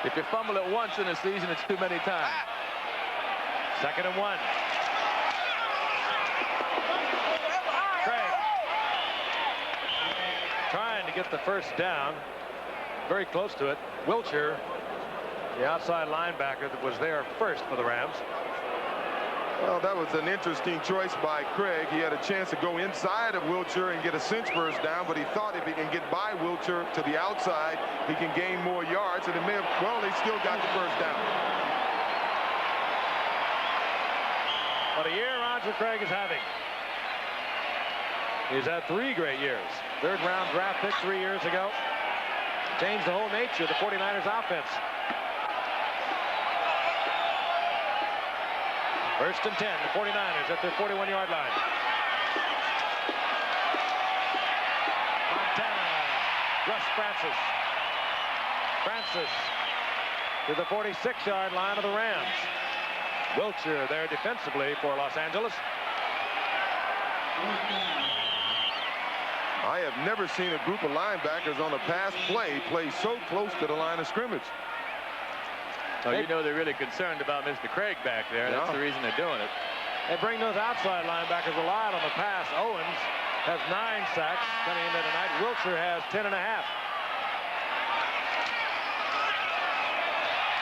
If you fumble it once in a season, it's too many times. 2nd and 1. Craig trying to get the first down. Very close to it. Wiltshire, the outside linebacker that was there first for the Rams. Well, that was an interesting choice by Craig. He had a chance to go inside of Wiltshire and get a cinch first down, but he thought if he can get by Wiltshire to the outside, he can gain more yards, and it may have, well, they still got the first down. What a year Roger Craig is having. He's had 3 great years. 3rd round draft pick 3 years ago. Changed the whole nature of the 49ers offense. 1st and 10, the 49ers at their 41-yard line. Montana, Russ Francis. Francis to the 46-yard line of the Rams. Wiltshire there defensively for Los Angeles. I have never seen a group of linebackers on a pass play so close to the line of scrimmage. Oh, you know they're really concerned about Mr. Craig back there. Yeah. That's the reason they're doing it. They bring those outside linebackers a lot on the pass. Owens has 9 sacks coming into tonight. Wiltshire has 10.5.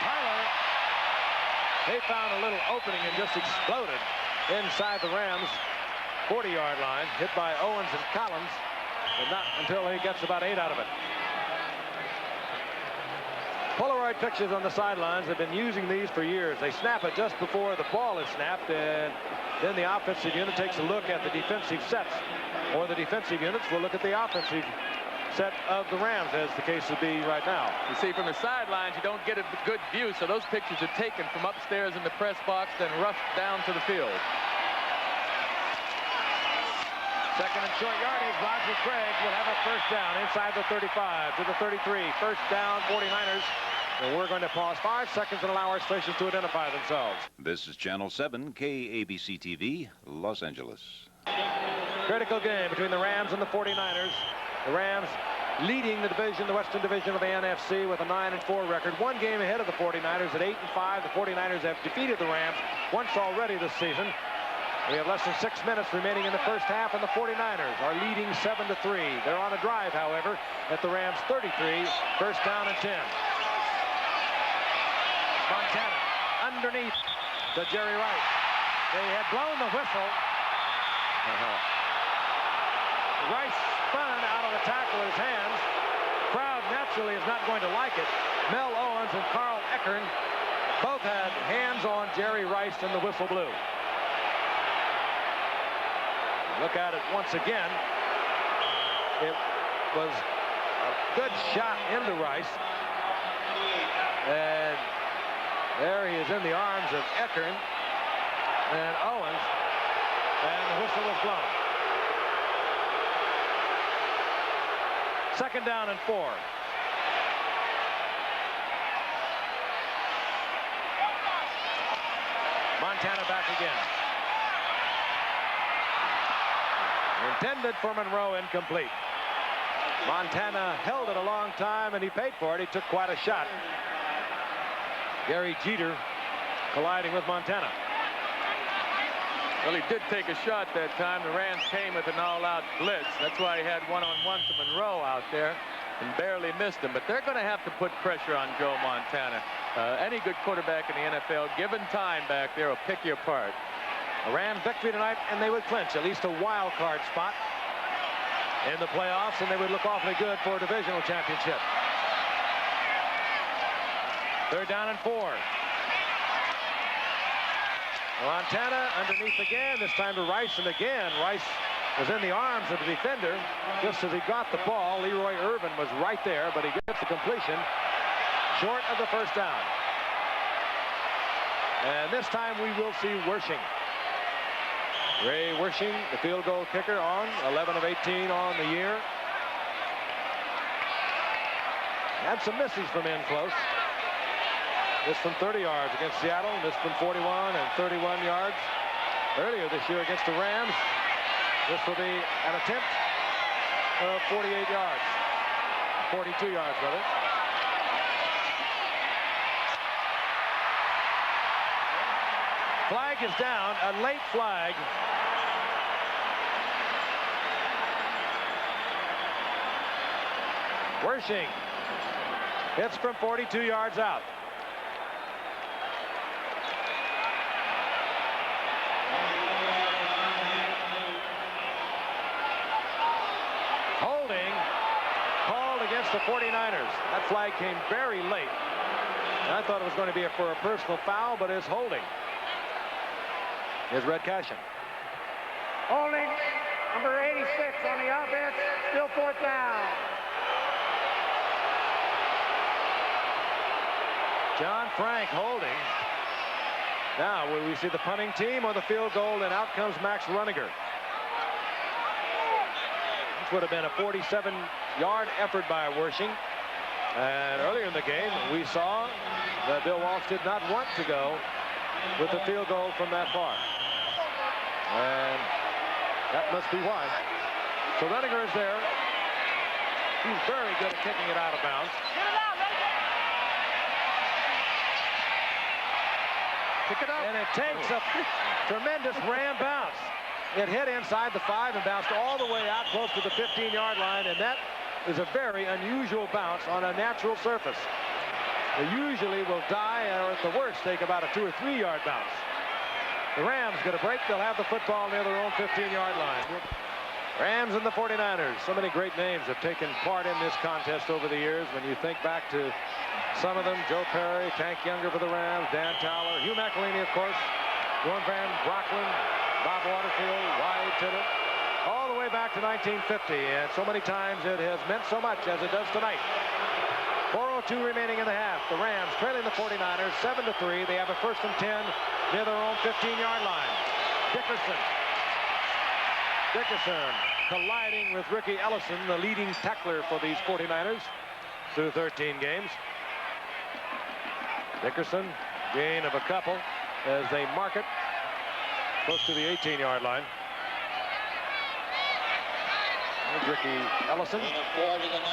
Tyler, they found a little opening and just exploded inside the Rams 40-yard line. Hit by Owens and Collins, but not until he gets about 8 out of it. Polaroid pictures on the sidelines. Have been using these for years. They snap it just before the ball is snapped, and then the offensive unit takes a look at the defensive sets, or the defensive units will look at the offensive set of the Rams, as the case would be right now. You see, from the sidelines, you don't get a good view, so those pictures are taken from upstairs in the press box, then rushed down to the field. 2nd and short yardage. Roger Craig will have a first down inside the 35 to the 33. First down, 49ers. And we're going to pause 5 seconds and allow our stations to identify themselves. This is Channel 7, KABC TV, Los Angeles. Critical game between the Rams and the 49ers. The Rams leading the division, the Western Division of the NFC, with a 9-4 record. 1 game ahead of the 49ers at 8-5. The 49ers have defeated the Rams once already this season. We have less than 6 minutes remaining in the first half, and the 49ers are leading 7-3. They're on a drive, however, at the Rams' 33, first down and 10. Montana underneath to Jerry Rice. They had blown the whistle. Rice spun out of the tackle with his hands. Crowd naturally is not going to like it. Mel Owens and Carl Eckern both had hands on Jerry Rice, and the whistle blew. Look at it once again. It was a good shot into Rice. And there he is in the arms of Eckern and Owens. And the whistle was blown. Second down and 4. Montana back again. Intended for Monroe, incomplete. Montana held it a long time, and he paid for it. He took quite a shot. Gary Jeter colliding with Montana. Well, he did take a shot that time. The Rams came with an all-out blitz. That's why he had one-on-one to Monroe out there and barely missed him. But they're going to have to put pressure on Joe Montana. Any good quarterback in the NFL, given time back there, will pick you apart. A Rams victory tonight, and they would clinch at least a wild card spot in the playoffs, and they would look awfully good for a divisional championship. Third down and 4. Montana underneath again, this time to Rice, and again, Rice was in the arms of the defender. Just as he got the ball, Leroy Irvin was right there, but he gets the completion short of the first down. And this time we will see Wershing. Ray Wershing, the field goal kicker, on 11 of 18 on the year. Had some misses from in close. This from 30 yards against Seattle. This from 41 and 31 yards earlier this year against the Rams. This will be an attempt of 48 yards. 42 yards, rather. Flag is down, a late flag. Wershing hits from 42 yards out. Holding called against the 49ers. That flag came very late. I thought it was going to be for a personal foul, but it's holding. Here's Red Cashin. Holding, number 86 on the offense, still fourth down. John Frank holding. Now, will we see the punting team or the field goal, and out comes Max Runniger. This would have been a 47-yard effort by Wershing. And earlier in the game, we saw that Bill Walsh did not want to go with the field goal from that far. And that must be why. So Runniger is there. He's very good at kicking it out of bounds. Pick it up. And it takes a tremendous Ram bounce. It hit inside the 5 and bounced all the way out close to the 15-yard line, and that is a very unusual bounce on a natural surface. They usually will die, or at the worst take about a 2 or 3 yard bounce. The Rams get a break. They'll have the football near their own 15-yard line. Rams and the 49ers. So many great names have taken part in this contest over the years. When you think back to some of them, Joe Perry, Tank Younger for the Rams, Dan Towler, Hugh McElhaney, of course, Norm Van Brocklin, Bob Waterfield, Wyatt Tittle, all the way back to 1950. And so many times it has meant so much as it does tonight. 4:02 remaining in the half. The Rams trailing the 49ers 7-3. They have a 1st and 10 near their own 15-yard line. Dickerson colliding with Ricky Ellison, the leading tackler for these 49ers through 13 games. Dickerson, gain of a couple as they mark it close to the 18-yard line. There's Ricky Ellison,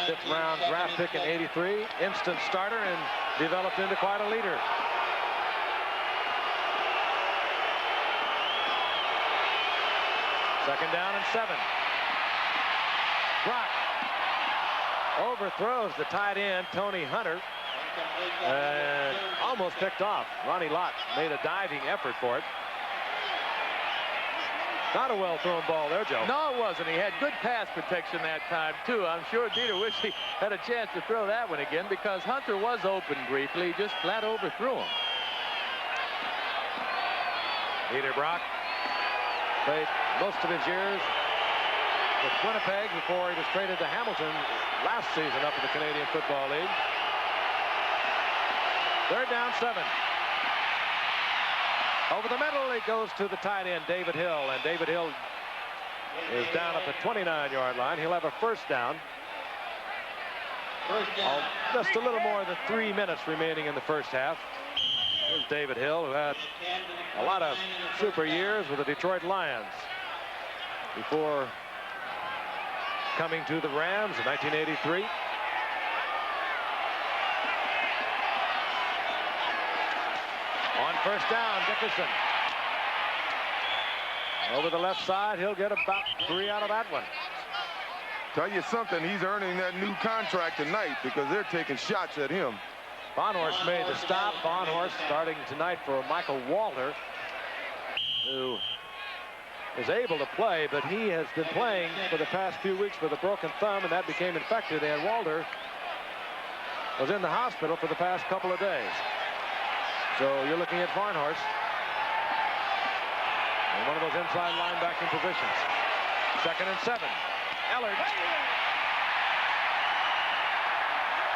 5th round draft pick in '83, instant starter and developed into quite a leader. Second down and 7. Brock overthrows the tight end, Tony Hunter, and almost picked off. Ronnie Lott made a diving effort for it. Not a well-thrown ball there, Joe. No, it wasn't. He had good pass protection that time, too. I'm sure Dieter wished he had a chance to throw that one again because Hunter was open briefly, just flat overthrew him. Dieter Brock played most of his years with Winnipeg before he was traded to Hamilton last season up in the Canadian Football League. Third down, 7. Over the middle, it goes to the tight end, David Hill, and David Hill is down at the 29-yard line. He'll have a first down. Just a little more than 3 minutes remaining in the first half. Here's David Hill, who had a lot of super years with the Detroit Lions before coming to the Rams in 1983. On first down, Dickerson. Over the left side, he'll get about 3 out of that one. Tell you something, he's earning that new contract tonight because they're taking shots at him. Bonhorst made the stop. Bonhorst starting tonight for Michael Walter, who is able to play, but he has been playing for the past few weeks with a broken thumb, and that became infected, and Walter was in the hospital for the past couple of days. So you're looking at Barnhorst in one of those inside linebacking positions. Second and 7. Ellard.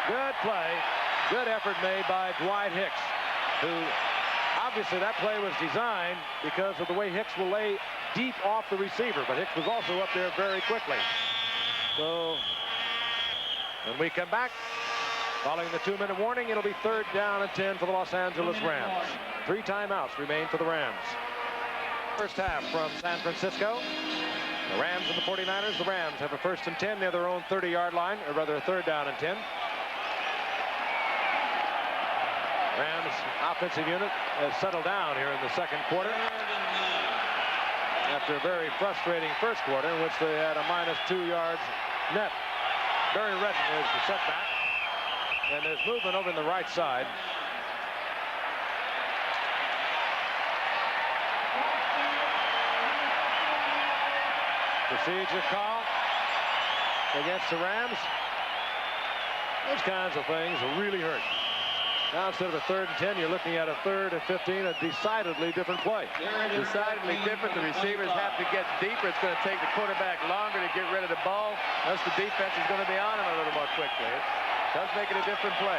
Good play. Good effort made by Dwight Hicks, who obviously that play was designed because of the way Hicks will lay deep off the receiver, but Hicks was also up there very quickly. So when we come back, following the 2-minute warning, it'll be third down and 10 for the Los Angeles Rams. 3 timeouts remain for the Rams. First half from San Francisco. The Rams and the 49ers. The Rams have a first and 10 near their own 30-yard line, or rather a third down and 10. Rams offensive unit has settled down here in the second quarter after a very frustrating first quarter in which they had a -2 yards net. Barry Redden is the setback, and there's movement over in the right side. Procedure call against the Rams. Those kinds of things will really hurt. Now instead of a third and 10, you're looking at a third and 15, a decidedly different play. Decidedly different. The receivers have to get deeper. It's going to take the quarterback longer to get rid of the ball. Thus the defense is going to be on him a little more quickly. It does make it a different play.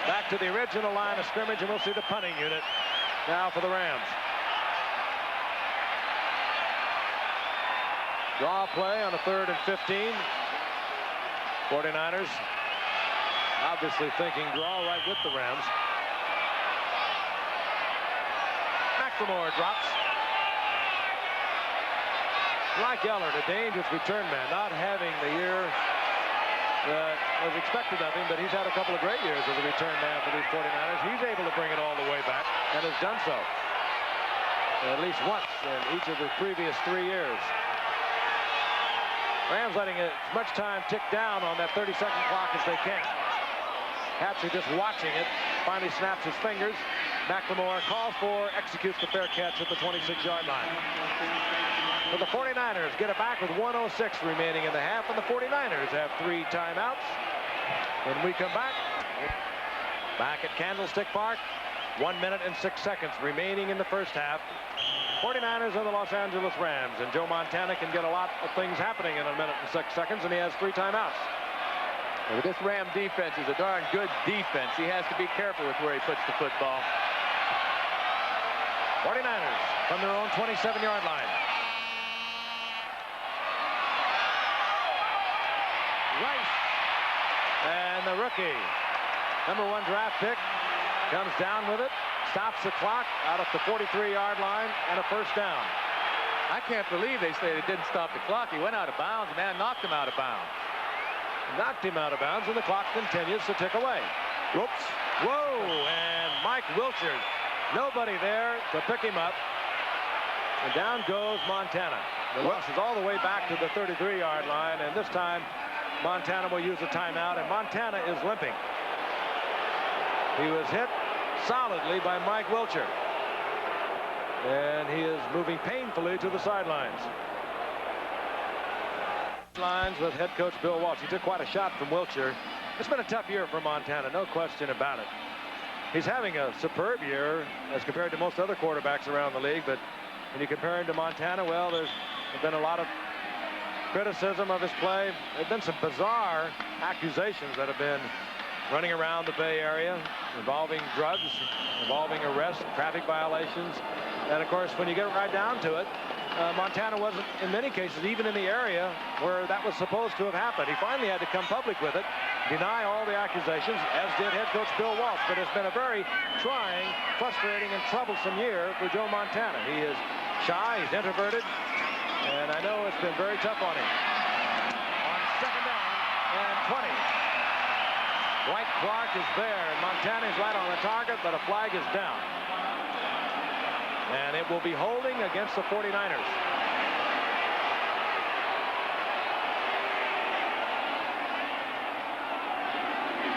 Back to the original line of scrimmage, and we'll see the punting unit now for the Rams. Draw play on a third and 15. 49ers obviously thinking draw right with the Rams. McLemore drops. Like Ellard, a dangerous return man, not having the year that was expected of him, but he's had a couple of great years as a return man for these 49ers. He's able to bring it all the way back and has done so at least once in each of the previous 3 years. Rams letting as much time tick down on that 30-second clock as they can. Hatcher just watching it, finally snaps his fingers. McLemore calls for, executes the fair catch at the 26-yard line. So the 49ers get it back with 1:06 remaining in the half, and the 49ers have 3 timeouts. When we come back at Candlestick Park, 1 minute and 6 seconds remaining in the first half. 49ers and the Los Angeles Rams, and Joe Montana can get a lot of things happening in 1 minute and 6 seconds, and he has 3 timeouts. Well, this Ram defense is a darn good defense. He has to be careful with where he puts the football. 49ers from their own 27-yard line. Rice, and the rookie, #1 draft pick, comes down with it, stops the clock out at the 43-yard line, and a first down. I can't believe they say they didn't stop the clock. He went out of bounds. Man knocked him out of bounds. knocked him out of bounds, and the clock continues to tick away. Whoops. Whoa, and Mike Wilcher, nobody there to pick him up. And down goes Montana. The loss is all the way back to the 33-yard line, and this time Montana will use a timeout, and Montana is limping. He was hit solidly by Mike Wilcher, and he is moving painfully to the sidelines. Lines with head coach Bill Walsh. He took quite a shot from Wilcher. It's been a tough year for Montana, no question about it. He's having a superb year as compared to most other quarterbacks around the league, but when you compare him to Montana, well, there's been a lot of criticism of his play. There have been some bizarre accusations that have been running around the Bay Area involving drugs, involving arrests, traffic violations. And of course, when you get right down to it, Montana wasn't, in many cases, even in the area where that was supposed to have happened. He finally had to come public with it, deny all the accusations, as did head coach Bill Walsh. But it's been a very trying, frustrating, and troublesome year for Joe Montana. He is shy, he's introverted, and I know it's been very tough on him. On second down and 20. Dwight Clark is there, and Montana is right on the target, but a flag is down. And it will be holding against the 49ers.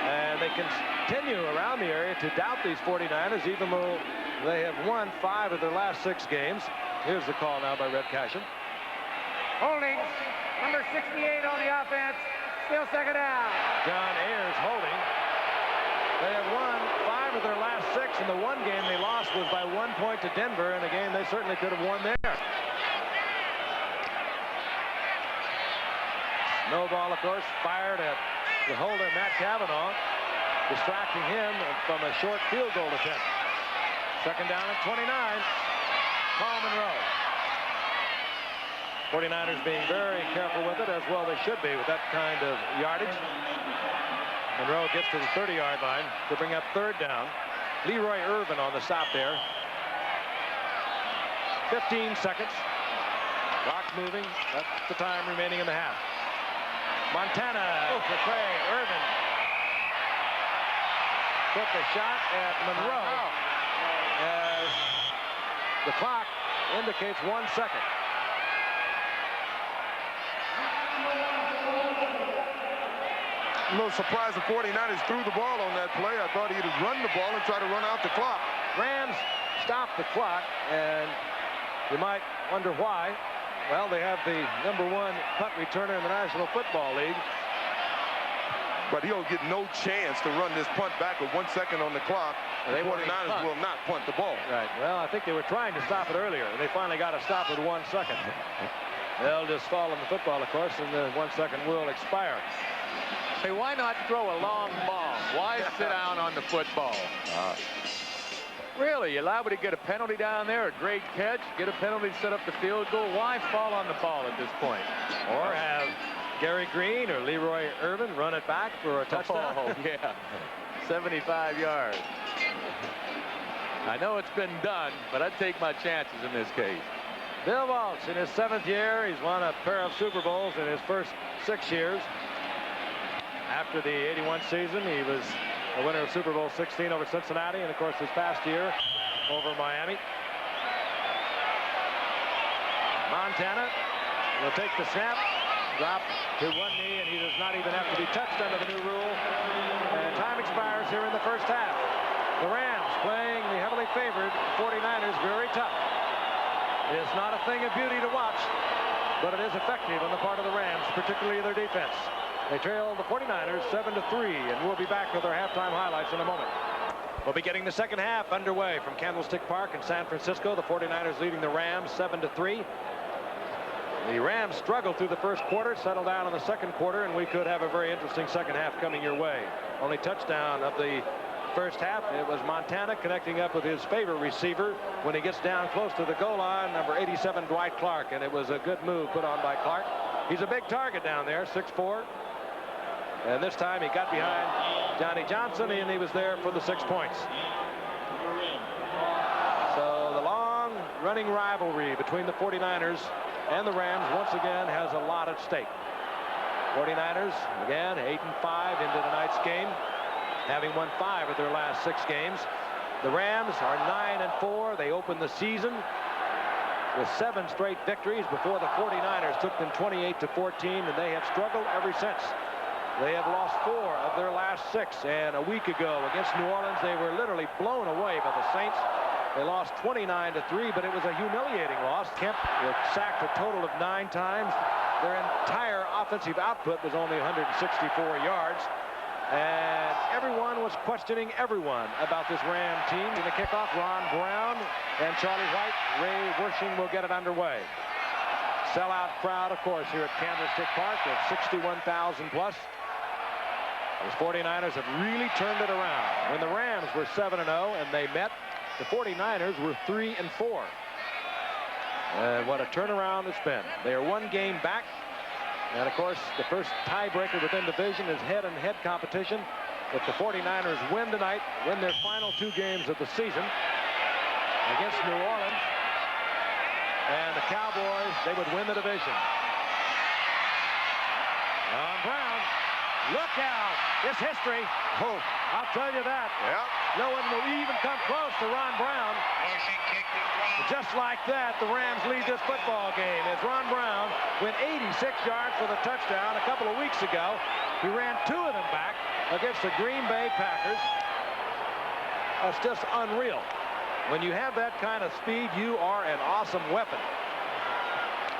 And they continue around the area to doubt these 49ers, even though they have won 5 of their last 6 games. Here's the call now by Red Cashin. Holding. Number 68 on the offense. Still second down. John Ayers holding. They have won 5 of their last 6, and the one game they lost was by 1 point to Denver, in a game they certainly could have won there. No ball, of course, fired at the holder, Matt Cavanaugh, distracting him from a short field goal attempt. Second down at 29. Paul Monroe. 49ers being very careful with it, as well they should be with that kind of yardage. Monroe gets to the 30-yard line to bring up third down. Leroy Irvin on the stop there. 15 seconds. Clock moving. That's the time remaining in the half. Montana to Craig. Irvin took a shot at Monroe as the clock indicates 1 second. A little surprised the 49ers threw the ball on that play. I thought he'd run the ball and try to run out the clock. Rams stopped the clock, and you might wonder why. Well, they have the #1 punt returner in the National Football League. But he'll get no chance to run this punt back with 1 second on the clock. The 49ers will not punt the ball. Right. Well, I think they were trying to stop it earlier, and they finally got to stop with 1 second. They'll just fall on the football, of course, and the 1 second will expire. Hey, why not throw a long ball? Why sit down on the football? Really, you're liable to get a penalty down there, a great catch, get a penalty to set up the field goal. Why fall on the ball at this point? Or have Gary Green or Leroy Irvin run it back for a touchdown. Oh, yeah. 75 yards. I know it's been done, but I'd take my chances in this case. Bill Walsh in his 7th year. He's won a pair of Super Bowls in his first 6 years. After the '81 season, he was a winner of Super Bowl 16 over Cincinnati, and of course this past year over Miami. Montana will take the snap, drop to one knee, and he does not even have to be touched under the new rule. And time expires here in the first half. The Rams playing the heavily favored 49ers very tough. It's not a thing of beauty to watch, but it is effective on the part of the Rams, particularly their defense. They trail the 49ers 7-3, and we'll be back with our halftime highlights in a moment. We'll be getting the second half underway from Candlestick Park in San Francisco. The 49ers leading the Rams 7-3. The Rams struggled through the first quarter, settled down in the second quarter, and we could have a very interesting second half coming your way. Only touchdown of the first half, it was Montana connecting up with his favorite receiver when he gets down close to the goal line, number 87, Dwight Clark, and it was a good move put on by Clark. He's a big target down there, 6'4". And this time he got behind Johnny Johnson, and he was there for the 6 points. So the long running rivalry between the 49ers and the Rams once again has a lot at stake. 49ers, again, 8-5 into tonight's game, having won 5 of their last 6 games. The Rams are 9-4. They opened the season with 7 straight victories before the 49ers took them 28-14, and they have struggled ever since. They have lost 4 of their last 6, and a week ago against New Orleans, they were literally blown away by the Saints. They lost 29-3, but it was a humiliating loss. Kemp was sacked a total of 9 times. Their entire offensive output was only 164 yards. And everyone was questioning everyone about this Ram team. In the kickoff, Ron Brown and Charlie White. Ray Wershing will get it underway. Sellout crowd, of course, here at Candlestick Park of 61,000 plus. Those 49ers have really turned it around. When the Rams were 7-0 and they met, the 49ers were 3-4. And what a turnaround it's been. They are 1 game back. And of course, the first tiebreaker within division is head-and-head competition. If the 49ers win tonight, win their final 2 games of the season against New Orleans and the Cowboys, they would win the division. Ron Brown, look out! It's history. Oh, I'll tell you that. Yeah. No one will even come close to Ron Brown. Just like that, the Rams lead this football game as Ron Brown went 86 yards for the touchdown a couple of weeks ago. He ran 2 of them back against the Green Bay Packers. That's just unreal. When you have that kind of speed, you are an awesome weapon.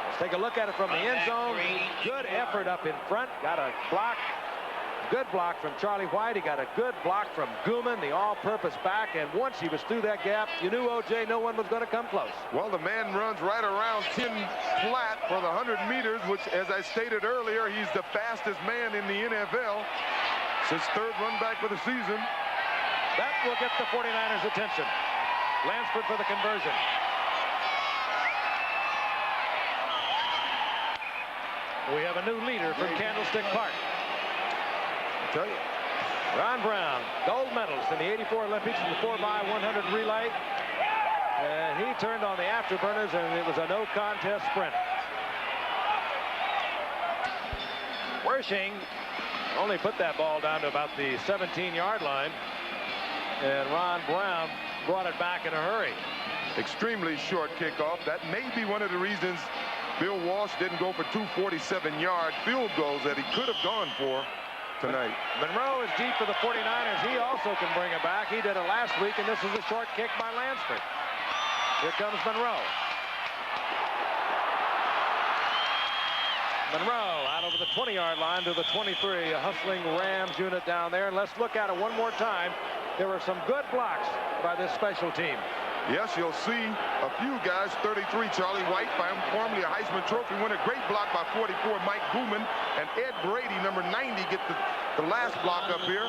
Let's take a look at it from the end zone. Good effort up in front. Got a block. Good block from Charlie White. He got a good block from Gooman, the all-purpose back. And once he was through that gap, you knew, O.J., no one was going to come close. Well, the man runs right around 10 flat for the 100 meters, which, as I stated earlier, he's the fastest man in the NFL. It's his 3rd run back for the season. That will get the 49ers' attention. Lansford for the conversion. We have a new leader from Candlestick Park. Tell you. Ron Brown, gold medalist in the '84 Olympics in the 4x100 relay. And he turned on the afterburners, and it was a no contest sprint. Wershing only put that ball down to about the 17-yard line. And Ron Brown brought it back in a hurry. Extremely short kickoff. That may be one of the reasons Bill Walsh didn't go for 2 47-yard field goals that he could have gone for tonight. Monroe is deep for the 49ers. He also can bring it back. He did it last week, and this is a short kick by Lansford. Here comes Monroe. Monroe out over the 20-yard line to the 23. A hustling Rams unit down there. And let's look at it one more time. There were some good blocks by this special team. Yes, you'll see a few guys. 33, Charlie White, formerly a Heisman Trophy winner. Great block by 44, Mike Gooman. And Ed Brady, number 90, get the last block up here.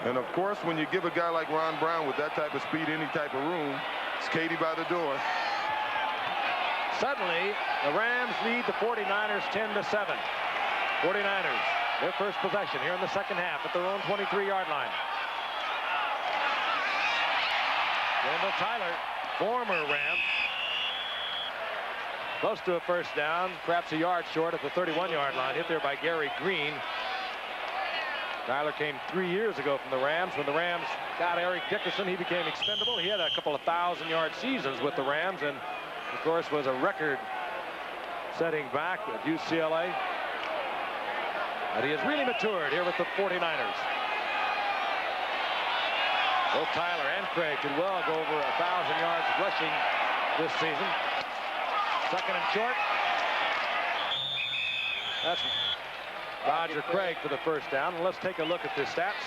And, of course, when you give a guy like Ron Brown with that type of speed, any type of room, it's Katie by the door. Suddenly, the Rams lead the 49ers 10-7. 49ers, their first possession here in the second half at their own 23-yard line. Wendell Tyler, former Ram, close to a first down, perhaps a yard short at the 31-yard line, hit there by Gary Green. Tyler came 3 years ago from the Rams. When the Rams got Eric Dickerson, he became expendable. He had a couple of 1,000-yard seasons with the Rams, and of course was a record-setting back at UCLA. And he has really matured here with the 49ers. Both Tyler and Craig could well go over 1,000 yards rushing this season. Second and short. That's Roger Craig for the first down. Let's take a look at the stats.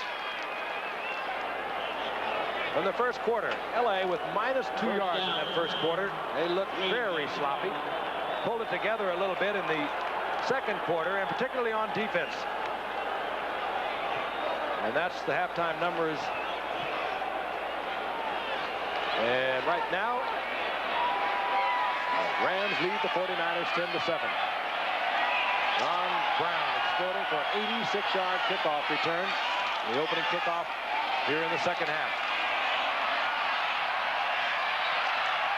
In the first quarter, LA with -2 yards in that first quarter. They looked very sloppy. Pulled it together a little bit in the second quarter, and particularly on defense. And that's the halftime numbers. And right now, Rams lead the 49ers 10-7. Ron Brown exploding for an 86-yard kickoff return. The opening kickoff here in the second half.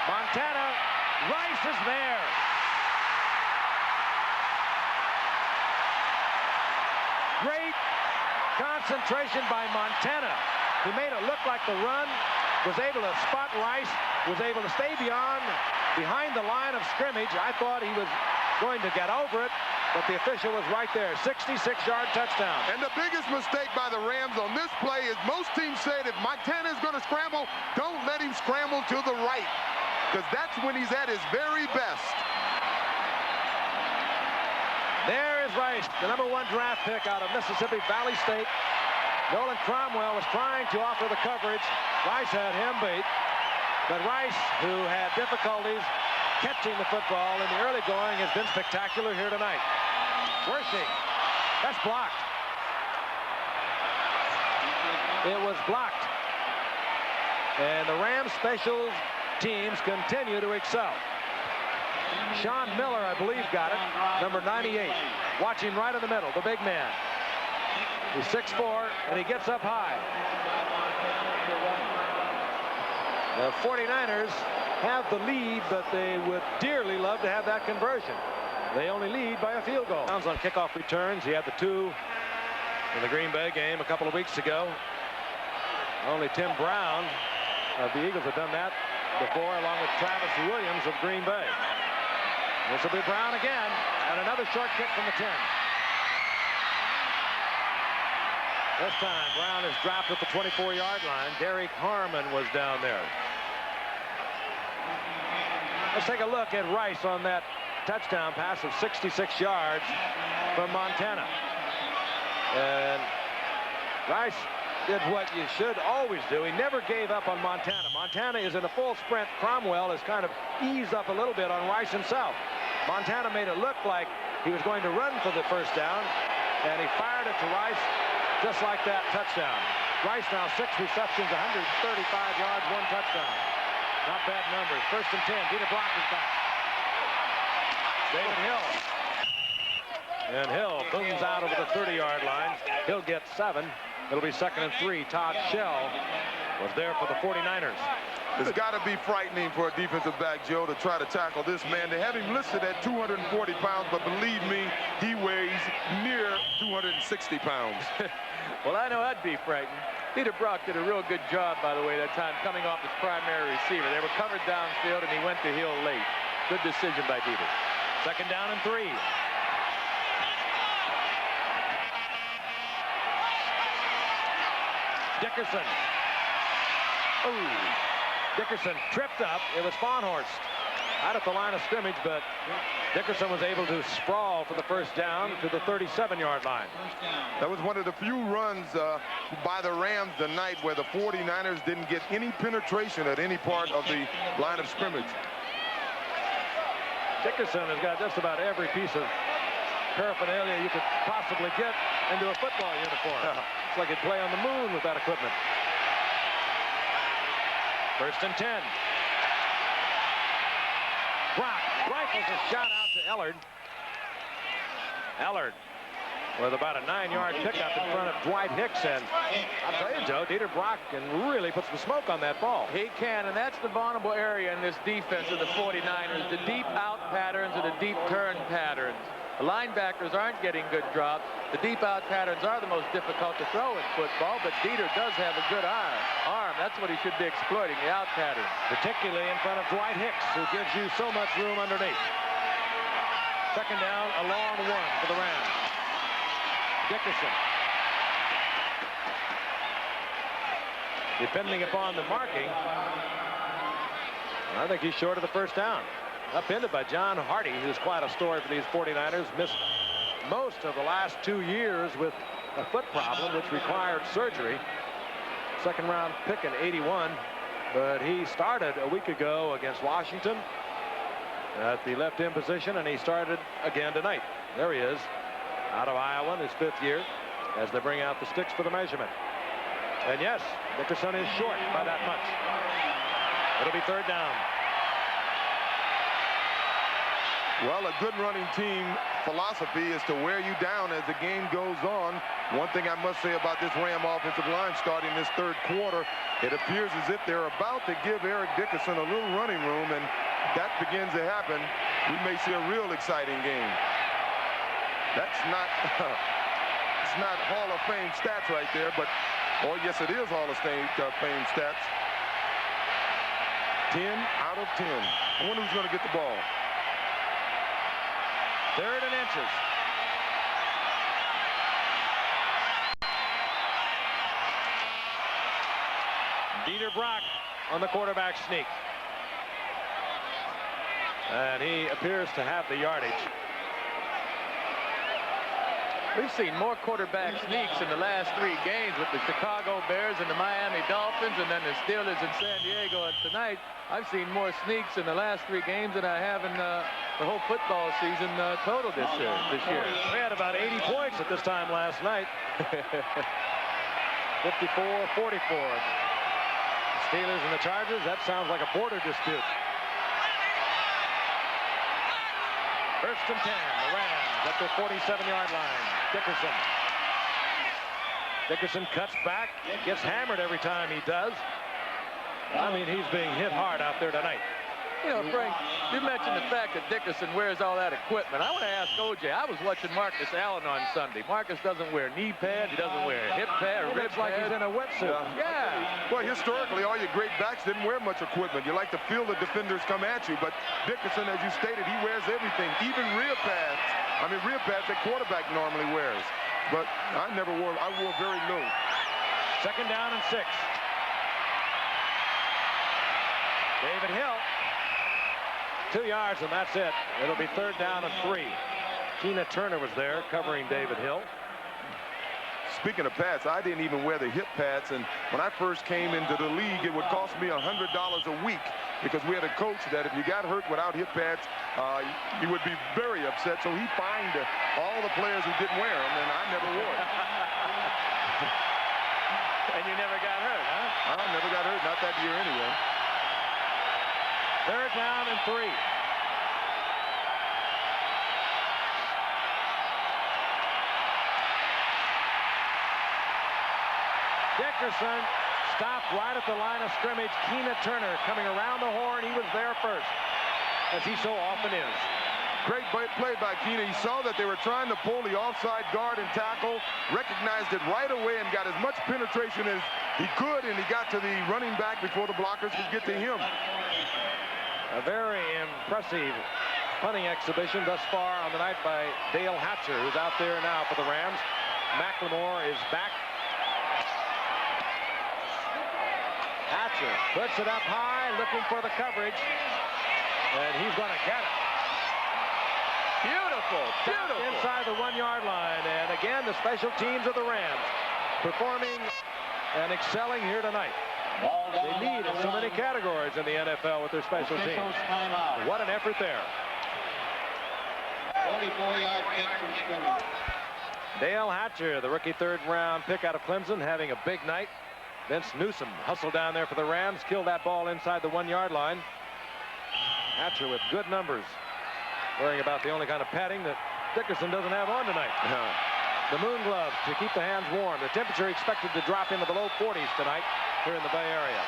Montana, Rice is there. concentration by Montana. He made it look like the run, was able to spot Rice, was able to stay behind the line of scrimmage. I thought he was going to get over it, but the official was right there. 66-yard touchdown. And the biggest mistake by the Rams on this play is most teams said if Montana is going to scramble, don't let him scramble to the right, because that's when he's at his very best. There is Rice, the #1 draft pick out of Mississippi Valley State. Nolan Cromwell was trying to offer the coverage. Rice had him beat. But Rice, who had difficulties catching the football in the early going, has been spectacular here tonight. Wershing. That's blocked. It was blocked. And the Rams special teams continue to excel. Sean Miller, I believe, got it. Number 98. Watching right in the middle, the big man. He's 6'4", and he gets up high. The 49ers have the lead, but they would dearly love to have that conversion. They only lead by a field goal. On kickoff returns. He had the 2 in the Green Bay game a couple of weeks ago. Only Tim Brown of the Eagles have done that before, along with Travis Williams of Green Bay. This will be Brown again, and another short kick from the 10. This time, Brown is dropped at the 24-yard line. Derek Harmon was down there. Let's take a look at Rice on that touchdown pass of 66 yards from Montana. And Rice did what you should always do. He never gave up on Montana. Montana is in a full sprint. Cromwell has kind of eased up a little bit on Rice himself. Montana made it look like he was going to run for the first down, and he fired it to Rice just like that. Touchdown. Rice now 6 receptions, 135 yards, 1 touchdown. Not bad numbers. 1st and 10. Dieter Brock is back. David Hill. And Hill booms out over the 30-yard line. He'll get 7. It'll be 2nd and 3. Todd Shell was there for the 49ers. It's got to be frightening for a defensive back, Joe, to try to tackle this man. They have him listed at 240 pounds, but believe me, he weighs near 260 pounds. Well, I know I'd be frightened. Dieter Brock did a real good job, by the way, that time coming off his primary receiver. They were covered downfield, and he went to Hill late. Good decision by Dieter. 2nd down and 3. Dickerson. Oh, Dickerson tripped up. It was Farnhorst out at the line of scrimmage, but Dickerson was able to sprawl for the 1st down to the 37-yard line. That was one of the few runs by the Rams tonight where the 49ers didn't get any penetration at any part of the line of scrimmage. Dickerson has got just about every piece of paraphernalia you could possibly get into a football uniform. It's like he'd play on the moon with that equipment. 1st and 10. Brock rifles a shot out to Ellard. Ellard with about a 9-yard pickup in front of Dwight Hicks. And I'll tell you, Joe, Dieter Brock can really put some smoke on that ball. He can, and that's the vulnerable area in this defense of the 49ers. The deep out patterns and the deep turn patterns. The linebackers aren't getting good drops. The deep out patterns are the most difficult to throw in football, but Dieter does have a good arm. That's what he should be exploiting, the out pattern. Particularly in front of Dwight Hicks, who gives you so much room underneath. 2nd down, a long 1 for the Rams. Dickerson. Depending upon the marking, I think he's short of the 1st down. Upended by John Hardy, who's quite a story for these 49ers. Missed most of the last 2 years with a foot problem, which required surgery. 2nd round pick in '81, but he started a week ago against Washington at the left end position, and he started again tonight. There he is, out of Iowa in his 5th year, as they bring out the sticks for the measurement. And yes, Dickerson is short by that much. It'll be 3rd down. Well, a good running team philosophy is to wear you down as the game goes on. One thing I must say about this Ram offensive line starting this 3rd quarter, it appears as if they're about to give Eric Dickerson a little running room, and that begins to happen. We may see a real exciting game. That's not That's not Hall of Fame stats right there, but, oh, yes, it is Hall of Fame stats. 10 out of 10. I wonder who's going to get the ball. 3rd and inches. Dieter Brock on the quarterback sneak. And he appears to have the yardage. We've seen more quarterback sneaks in the last 3 games with the Chicago Bears and the Miami Dolphins and then the Steelers in San Diego. And tonight, I've seen more sneaks in the last 3 games than I have in the whole football season total this year. We had about 80 points at this time last night. 54-44. Steelers and the Chargers, that sounds like a border dispute. 1st and 10, the Rams at their 47-yard line. Dickerson cuts back, gets hammered every time he does. I mean, he's being hit hard out there tonight. You know, Frank, you mentioned the fact that Dickerson wears all that equipment. I want to ask O.J. I was watching Marcus Allen on Sunday. Marcus doesn't wear knee pads. He doesn't wear a hip pad or rib like pad. He's in a wetsuit. Yeah. Well, historically, all your great backs didn't wear much equipment. You like to feel the defenders come at you, but Dickerson, as you stated, he wears everything, even rib pads. I mean, rib pads that quarterback normally wears. But I wore very little. 2nd down and 6. David Hill. 2 yards, and that's it. It'll be 3rd down and 3. Tina Turner was there covering David Hill. Speaking of pads, I didn't even wear the hip pads, and when I first came into the league, it would cost me $100 a week because we had a coach that if you got hurt without hip pads, you would be very upset. So he fined all the players who didn't wear them, and I never wore it. And you never got hurt, huh? I never got hurt, not that year anyway. 3rd down and 3. Dickerson stopped right at the line of scrimmage. Keena Turner coming around the horn. He was there first, as he so often is. Great play by Keena. He saw that they were trying to pull the offside guard and tackle, recognized it right away and got as much penetration as he could, and he got to the running back before the blockers could get to him. A very impressive punting exhibition thus far on the night by Dale Hatcher, who's out there now for the Rams. McLemore is back. Hatcher puts it up high, looking for the coverage, and he's going to get it. Beautiful, beautiful. Inside the 1-yard line, and again, the special teams of the Rams performing and excelling here tonight. They lead in so many categories in the NFL with their special teams. What an effort there. 44-yard kick from scrimmage. Dale Hatcher, the rookie 3rd-round pick out of Clemson, having a big night. Vince Newsom hustled down there for the Rams, killed that ball inside the 1-yard line. Hatcher with good numbers, wearing about the only kind of padding that Dickerson doesn't have on tonight. The moon gloves to keep the hands warm. The temperature expected to drop into the low 40s tonight here in the Bay Area.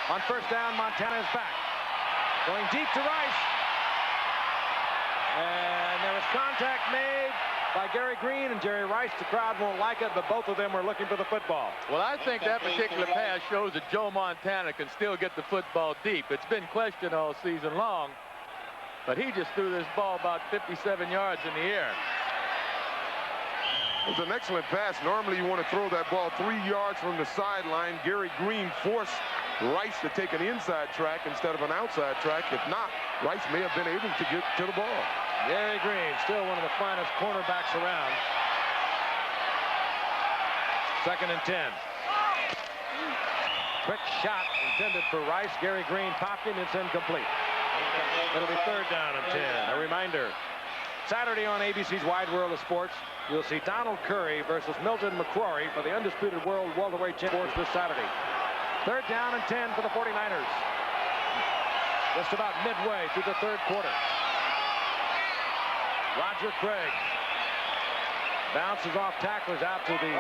On 1st down, Montana is back. Going deep to Rice. And there was contact made by Gary Green and Jerry Rice. The crowd won't like it, but both of them were looking for the football. Well, I think that particular pass shows that Joe Montana can still get the football deep. It's been questioned all season long, but he just threw this ball about 57 yards in the air. It was an excellent pass. Normally you want to throw that ball 3 yards from the sideline. Gary Green forced Rice to take an inside track instead of an outside track. If not, Rice may have been able to get to the ball. Gary Green, still one of the finest cornerbacks around. 2nd and 10. Quick shot intended for Rice. Gary Green popped it. It's incomplete. It'll be 3rd down and 10. A reminder, Saturday on ABC's Wide World of Sports, you'll see Donald Curry versus Milton McCrory for the undisputed world welterweight championship this Saturday. 3rd down and 10 for the 49ers. Just about midway through the 3rd quarter. Roger Craig bounces off tacklers out to the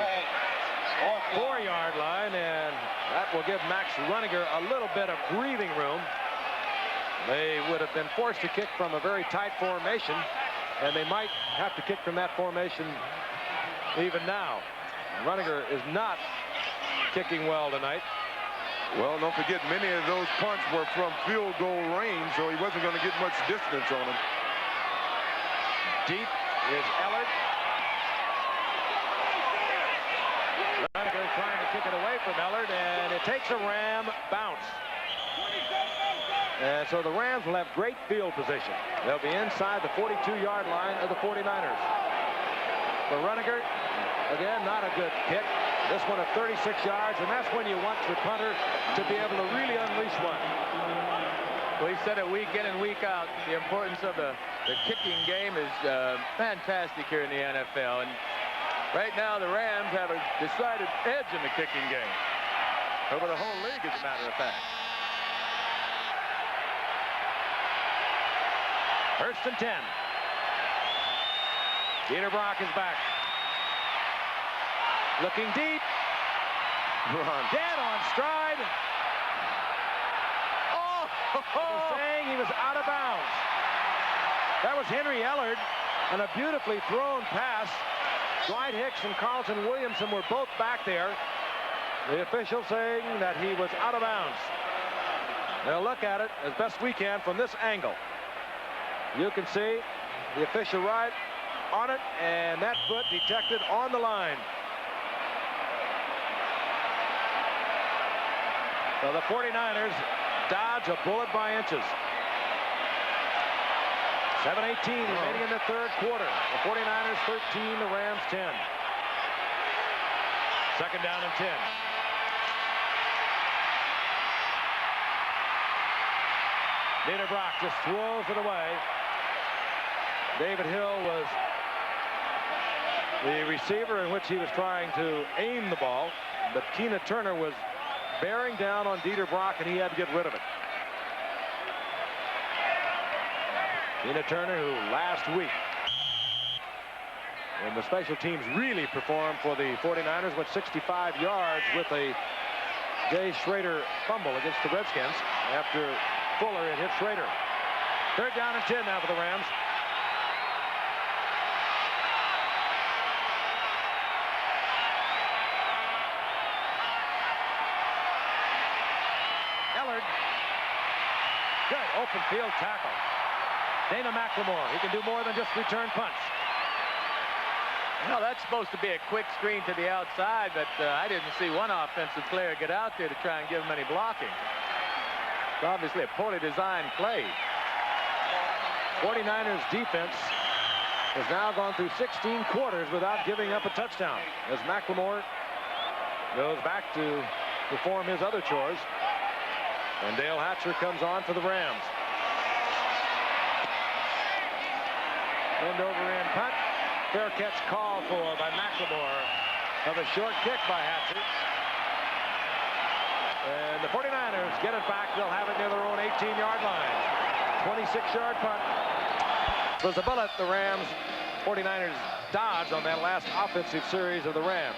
4-yard line, and that will give Max Runiger a little bit of breathing room. They would have been forced to kick from a very tight formation, and they might have to kick from that formation even now. Runninger is not kicking well tonight. Well, don't forget, many of those punts were from field goal range, so he wasn't going to get much distance on them. Deep is Ellard. Runninger trying to kick it away from Ellard, and it takes a Ram bounce. And so the Rams will have great field position. They'll be inside the 42-yard line of the 49ers. For Runninger, again, not a good kick. This one at 36 yards, and that's when you want your punter to be able to really unleash one. We've said it week in and week out. The importance of the kicking game is fantastic here in the NFL. And right now, the Rams have a decided edge in the kicking game over the whole league, as a matter of fact. First and 10. Dieter Brock is back. Looking deep. Dead on stride. Oh! Saying he was out of bounds. That was Henry Ellard, and a beautifully thrown pass. Dwight Hicks and Carlton Williamson were both back there. The official saying that he was out of bounds. They'll look at it as best we can from this angle. You can see the official right on it, and that foot detected on the line. So the 49ers dodge a bullet by inches. 7:18 remaining in the third quarter. The 49ers 13, the Rams 10. Second down and 10. Dieter Brock just throws it away. David Hill was the receiver in which he was trying to aim the ball, but Tina Turner was bearing down on Dieter Brock, and he had to get rid of it. Tina Turner, who last week when the special teams really performed for the 49ers, went 65 yards with a Jay Schrader fumble against the Redskins after Fuller had hit Schrader. Third down and 10 now for the Rams. Ellard. Good open field tackle. Dana McLemore. He can do more than just return punts. No, that's supposed to be a quick screen to the outside, but I didn't see one offensive player get out there to try and give him any blocking. It's obviously a poorly designed play. 49ers defense has now gone through 16 quarters without giving up a touchdown as McLemore goes back to perform his other chores. And Dale Hatcher comes on for the Rams. End over in punt. Fair catch called for by McLemore of a short kick by Hatcher. And the 49ers get it back. They'll have it near their own 18-yard line. 26-yard punt. Was the bullet the Rams 49ers dodged on that last offensive series of the Rams.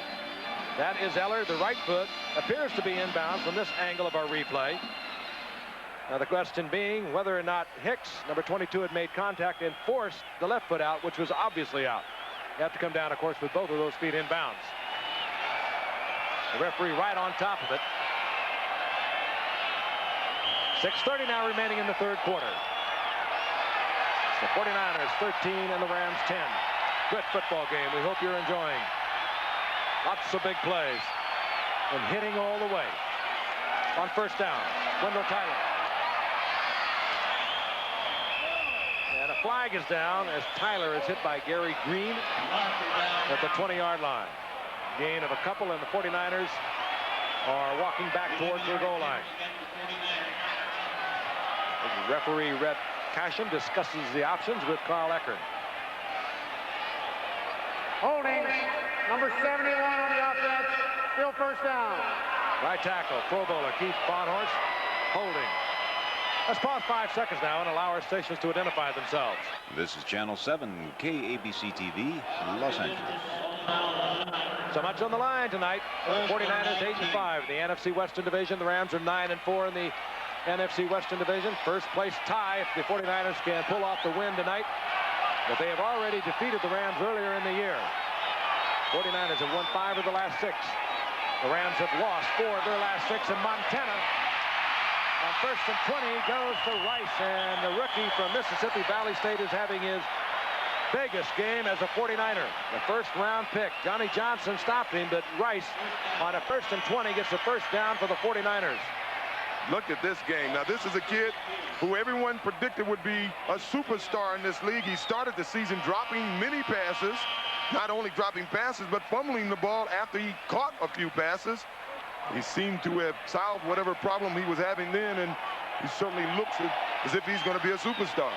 That is Ellard. The right foot appears to be inbound from this angle of our replay. Now the question being whether or not Hicks, number 22, had made contact and forced the left foot out, which was obviously out. You have to come down, of course, with both of those feet inbounds. The referee right on top of it. 6:30 now remaining in the third quarter. It's the 49ers 13 and the Rams 10. Good football game. We hope you're enjoying. Lots of big plays and hitting all the way. On first down, Wendell Tyler. And a flag is down as Tyler is hit by Gary Green at the 20-yard line. Gain of a couple, and the 49ers are walking back towards their goal line. Referee Red Casham discusses the options with Carl Eckert. Holding, number 71 on the offense, still first down. Right tackle, Pro Bowler Keith Bonhorse, holding. Let's pause 5 seconds now and allow our stations to identify themselves. This is Channel 7, KABC-TV, Los Angeles. So much on the line tonight. 49ers 8-5 in the NFC Western Division. The Rams are 9-4 in the NFC Western Division. First place tie if the 49ers can pull off the win tonight. But they have already defeated the Rams earlier in the year. 49ers have won 5 of the last 6. The Rams have lost 4 of their last 6, and Montana on 1st and 20 goes to Rice, and the rookie from Mississippi Valley State is having his biggest game as a 49er. The first-round pick. Johnny Johnson stopped him, but Rice on a 1st and 20 gets the first down for the 49ers. Look at this game. Now, this is a kid who everyone predicted would be a superstar in this league. He started the season dropping many passes, not only dropping passes, but fumbling the ball after he caught a few passes. He seemed to have solved whatever problem he was having then, and he certainly looks as if he's going to be a superstar.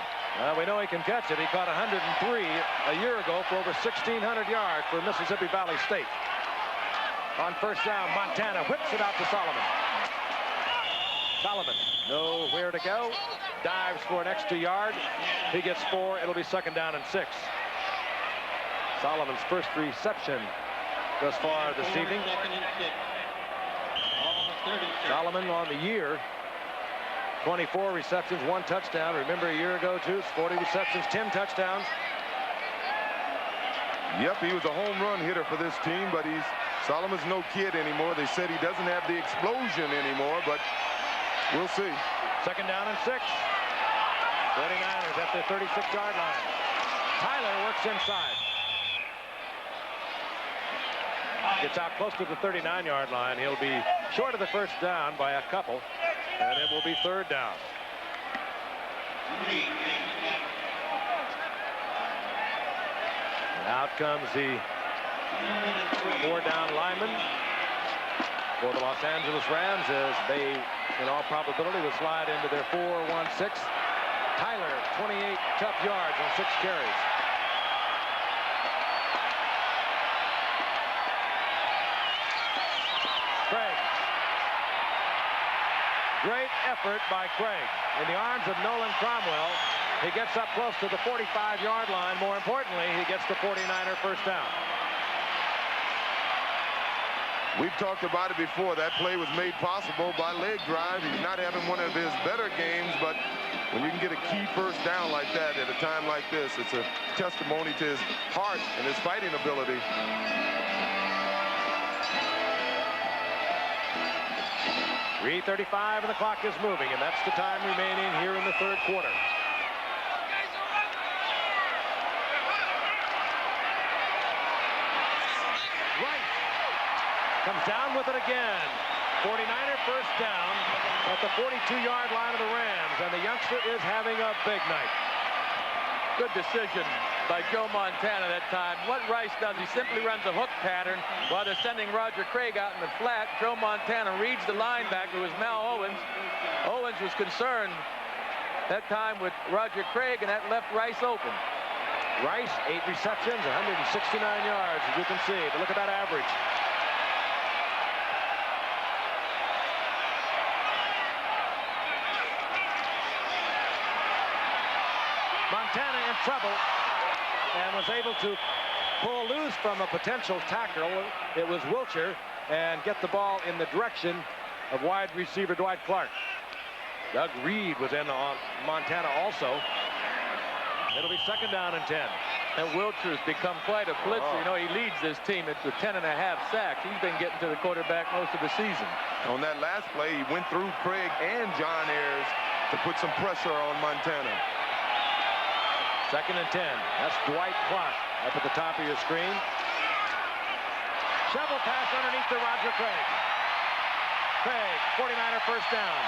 We know he can catch it. He caught 103 a year ago for over 1,600 yards for Mississippi Valley State. On first down, Montana whips it out to Solomon. Solomon, nowhere to go. Dives for an extra yard. He gets 4. It'll be 2nd down and 6. Solomon's first reception thus far this evening. Solomon on the year, 24 receptions, 1 touchdown. Remember a year ago, too, 40 receptions, 10 touchdowns. Yep, he was a home run hitter for this team, but Solomon's no kid anymore. They said he doesn't have the explosion anymore, but we'll see. 2nd down and 6. 49ers at the 36-yard line. Tyler works inside. Gets out close to the 39-yard line. He'll be short of the first down by a couple, and it will be 3rd down. And out comes the 4-down lineman for the Los Angeles Rams, as they, in all probability, will slide into their 4-1-6. Tyler, 28 tough yards on 6 carries. Craig. Great effort by Craig. In the arms of Nolan Cromwell, he gets up close to the 45-yard line. More importantly, he gets the 49er first down. We've talked about it before. That play was made possible by leg drive. He's not having one of his better games, but when you can get a key first down like that at a time like this, it's a testimony to his heart and his fighting ability. 3:35 and the clock is moving, and that's the time remaining here in the 3rd quarter. Rice comes down with it again. 49er first down at the 42-yard line of the Rams, and the youngster is having a big night. Good decision by Joe Montana that time. What Rice does, he simply runs a hook pattern while they're sending Roger Craig out in the flat. Joe Montana reads the linebacker, who was Mel Owens. Owens was concerned that time with Roger Craig, and that left Rice open. Rice, 8 receptions, 169 yards, as you can see. But look at that average. Montana in trouble and was able to pull loose from a potential tackle. It was Wilcher, and get the ball in the direction of wide receiver Dwight Clark. Doug Reed was in on Montana also. It'll be 2nd down and 10. And Wilcher's become quite a blitzer. You know, he leads this team with 10.5 sacks. He's been getting to the quarterback most of the season. On that last play, he went through Craig and John Ayers to put some pressure on Montana. 2nd and 10. That's Dwight Clark up at the top of your screen. Shovel pass underneath to Roger Craig. Craig, 49er first down.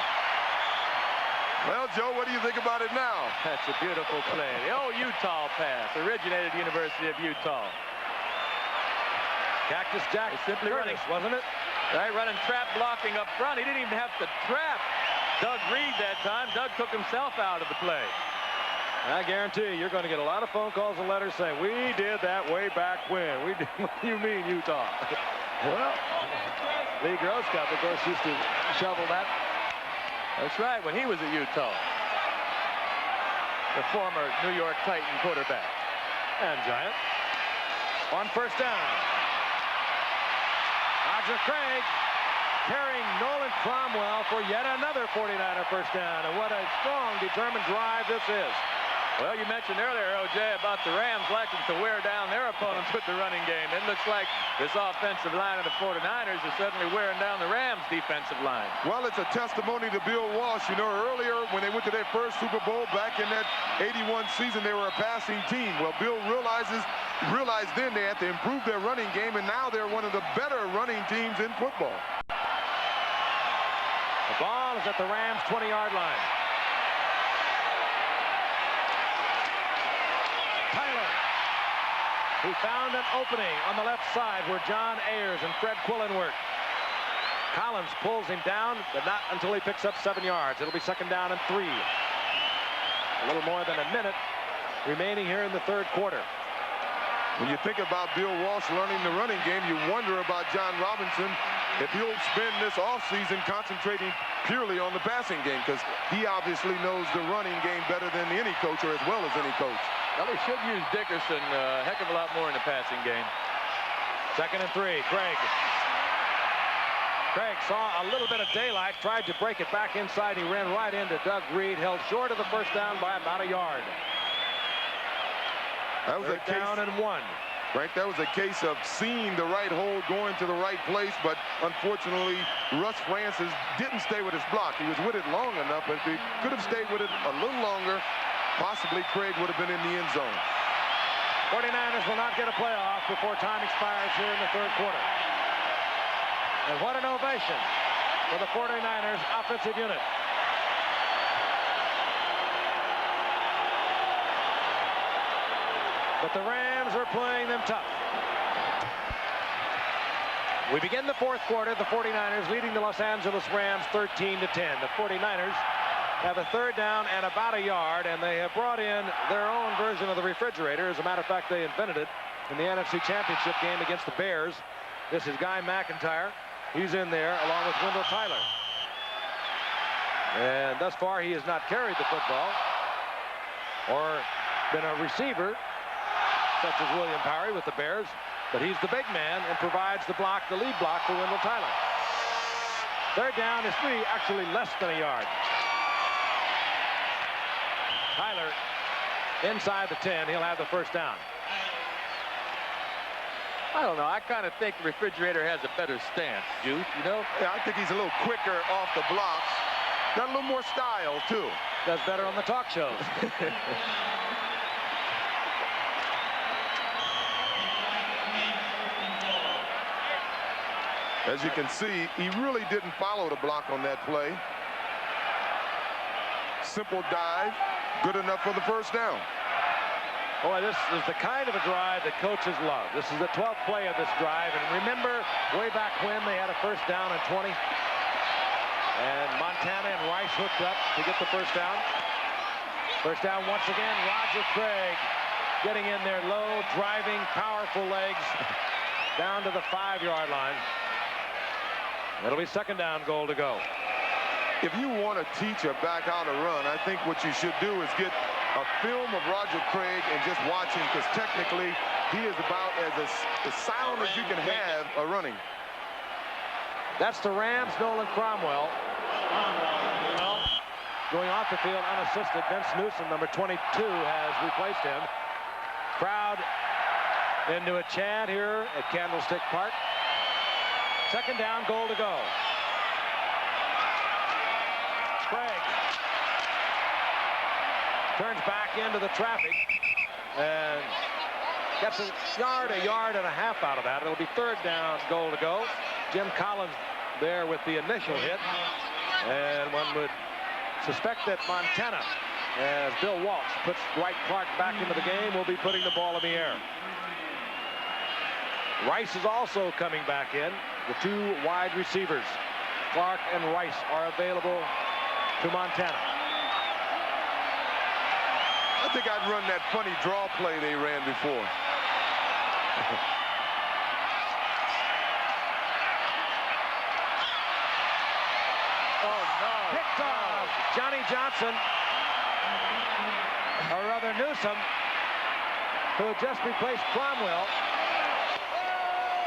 Well, Joe, what do you think about it now? That's a beautiful play. The old Utah pass, originated University of Utah. Cactus Jack simply Curtis, wasn't it? Right, running trap blocking up front. He didn't even have to trap Doug Reed that time. Doug took himself out of the play. I guarantee you, you're going to get a lot of phone calls and letters saying, we did that way back when. We did. What do you mean, Utah? Well, Lee Grosskopf, of course, used to shovel that. That's right, when he was at Utah. The former New York Titan quarterback. And Giant. On first down. Roger Craig carrying Nolan Cromwell for yet another 49er first down. And what a strong, determined drive this is. Well, you mentioned earlier, O.J., about the Rams liking to wear down their opponents with the running game. It looks like this offensive line of the 49ers is suddenly wearing down the Rams' defensive line. Well, it's a testimony to Bill Walsh. You know, earlier when they went to their first Super Bowl back in that 81 season, they were a passing team. Well, Bill realized then they had to improve their running game, and now they're one of the better running teams in football. The ball is at the Rams' 20-yard line. Tyler, who found an opening on the left side where John Ayers and Fred Quillen work. Collins pulls him down, but not until he picks up 7 yards. It'll be 2nd down and 3. A little more than a minute remaining here in the 3rd quarter. When you think about Bill Walsh learning the running game, you wonder about John Robinson if he'll spend this offseason concentrating purely on the passing game, because he obviously knows the running game better than any coach, or as well as any coach. Well, they should use Dickerson a heck of a lot more in the passing game. 2nd and 3. Craig saw a little bit of daylight, tried to break it back inside. He ran right into Doug Reed, held short of the first down by about a yard. That was a down and 1. Frank, that was a case of seeing the right hole, going to the right place, but unfortunately, Russ Francis didn't stay with his block. He was with it long enough, but if he could have stayed with it a little longer, possibly Craig would have been in the end zone. 49ers will not get a playoff before time expires here in the 3rd quarter. And what an ovation for the 49ers offensive unit. But the Rams are playing them tough. We begin the 4th quarter. The 49ers leading the Los Angeles Rams 13-10. The 49ers have a 3rd down and about a yard, and they have brought in their own version of the refrigerator. As a matter of fact, they invented it in the NFC Championship game against the Bears. This is Guy McIntyre. He's in there along with Wendell Tyler. And thus far, he has not carried the football or been a receiver, such as William Parry with the Bears, but he's the big man and provides the lead block for Wendell Tyler. 3rd down is 3, actually less than a yard. Tyler inside the 10, he'll have the 1st down. I don't know. I kind of think the refrigerator has a better stance, Juice, you know? Yeah, I think he's a little quicker off the blocks. Got a little more style, too. Does better on the talk shows. As you can see, he really didn't follow the block on that play. Simple dive, good enough for the 1st down. Boy, this is the kind of a drive that coaches love. This is the 12th play of this drive, and remember way back when they had a 1st down and 20, and Montana and Rice hooked up to get the 1st down. 1st down once again. Roger Craig getting in there, low, driving, powerful legs down to the 5-yard line. It'll be 2nd down, goal to go. If you want to teach a back how to run, I think what you should do is get a film of Roger Craig and just watch him, because technically he is about as sound as you can have a running. That's the Rams' Nolan Cromwell. Going off the field unassisted. Vince Newsom, number 22, has replaced him. Crowd into a chant here at Candlestick Park. 2nd down, goal to go. Craig turns back into the traffic and gets a yard and a half out of that. It'll be 3rd down, goal to go. Jim Collins there with the initial hit, and one would suspect that Montana, as Bill Walsh puts Dwight Clark back into the game, will be putting the ball in the air. Rice is also coming back in. The 2 wide receivers, Clark and Rice, are available to Montana. I think I'd run that funny draw play they ran before. Oh, no. Picked off Johnny Johnson, or rather Newsom, who had just replaced Cromwell.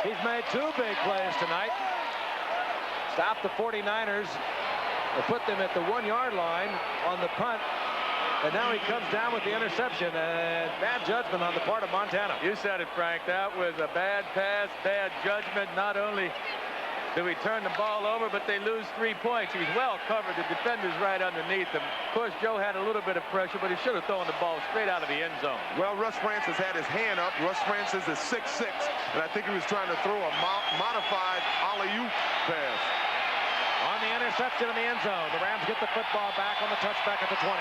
He's made 2 big plays tonight. Stopped the 49ers. They put them at the 1-yard line on the punt. And now he comes down with the interception. Bad judgment on the part of Montana. You said it, Frank. That was a bad pass, bad judgment. Not only do we turn the ball over, but they lose 3 points. He's well covered. The defender's right underneath him. Of course, Joe had a little bit of pressure, but he should have thrown the ball straight out of the end zone. Well, Russ Francis had his hand up. Russ Francis is 6'6", and I think he was trying to throw a modified alley-oop pass. On the interception in the end zone, the Rams get the football back on the touchback at the 20.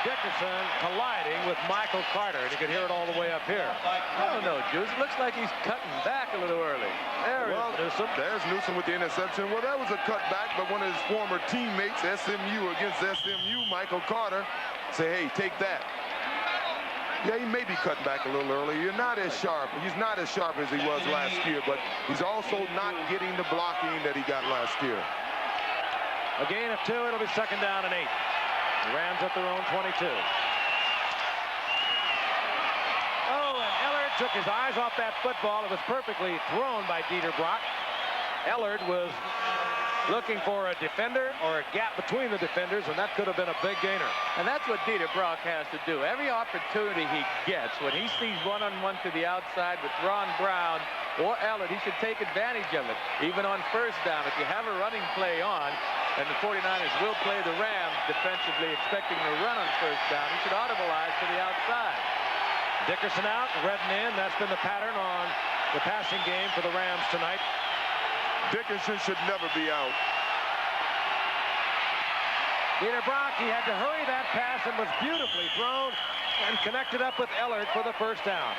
Dickerson colliding with Michael Carter, and you could hear it all the way up here. I don't know, Juice. Looks like he's cutting back a little early. There's Newsom with the interception. Well, that was a cutback, but one of his former teammates, SMU against SMU, Michael Carter, say, hey, take that. Yeah, he may be cutting back a little early. You're not as sharp. He's not as sharp as he was last year, but he's also not getting the blocking that he got last year. A gain of 2. It'll be second down and 8. The Rams at their own 22. Oh, and Ellard took his eyes off that football. It was perfectly thrown by Dieter Brock. Ellard was looking for a defender or a gap between the defenders, and that could have been a big gainer. And that's what Dieter Brock has to do. Every opportunity he gets, when he sees one-on-one to the outside with Ron Brown or Ellard, he should take advantage of it. Even on first down, if you have a running play on, and the 49ers will play the Rams defensively, expecting to run on first down, he should audibilize to the outside. Dickerson out, Redden in. That's been the pattern on the passing game for the Rams tonight. Dickerson should never be out. Dieter Brock, he had to hurry that pass and was beautifully thrown and connected up with Ellard for the first down.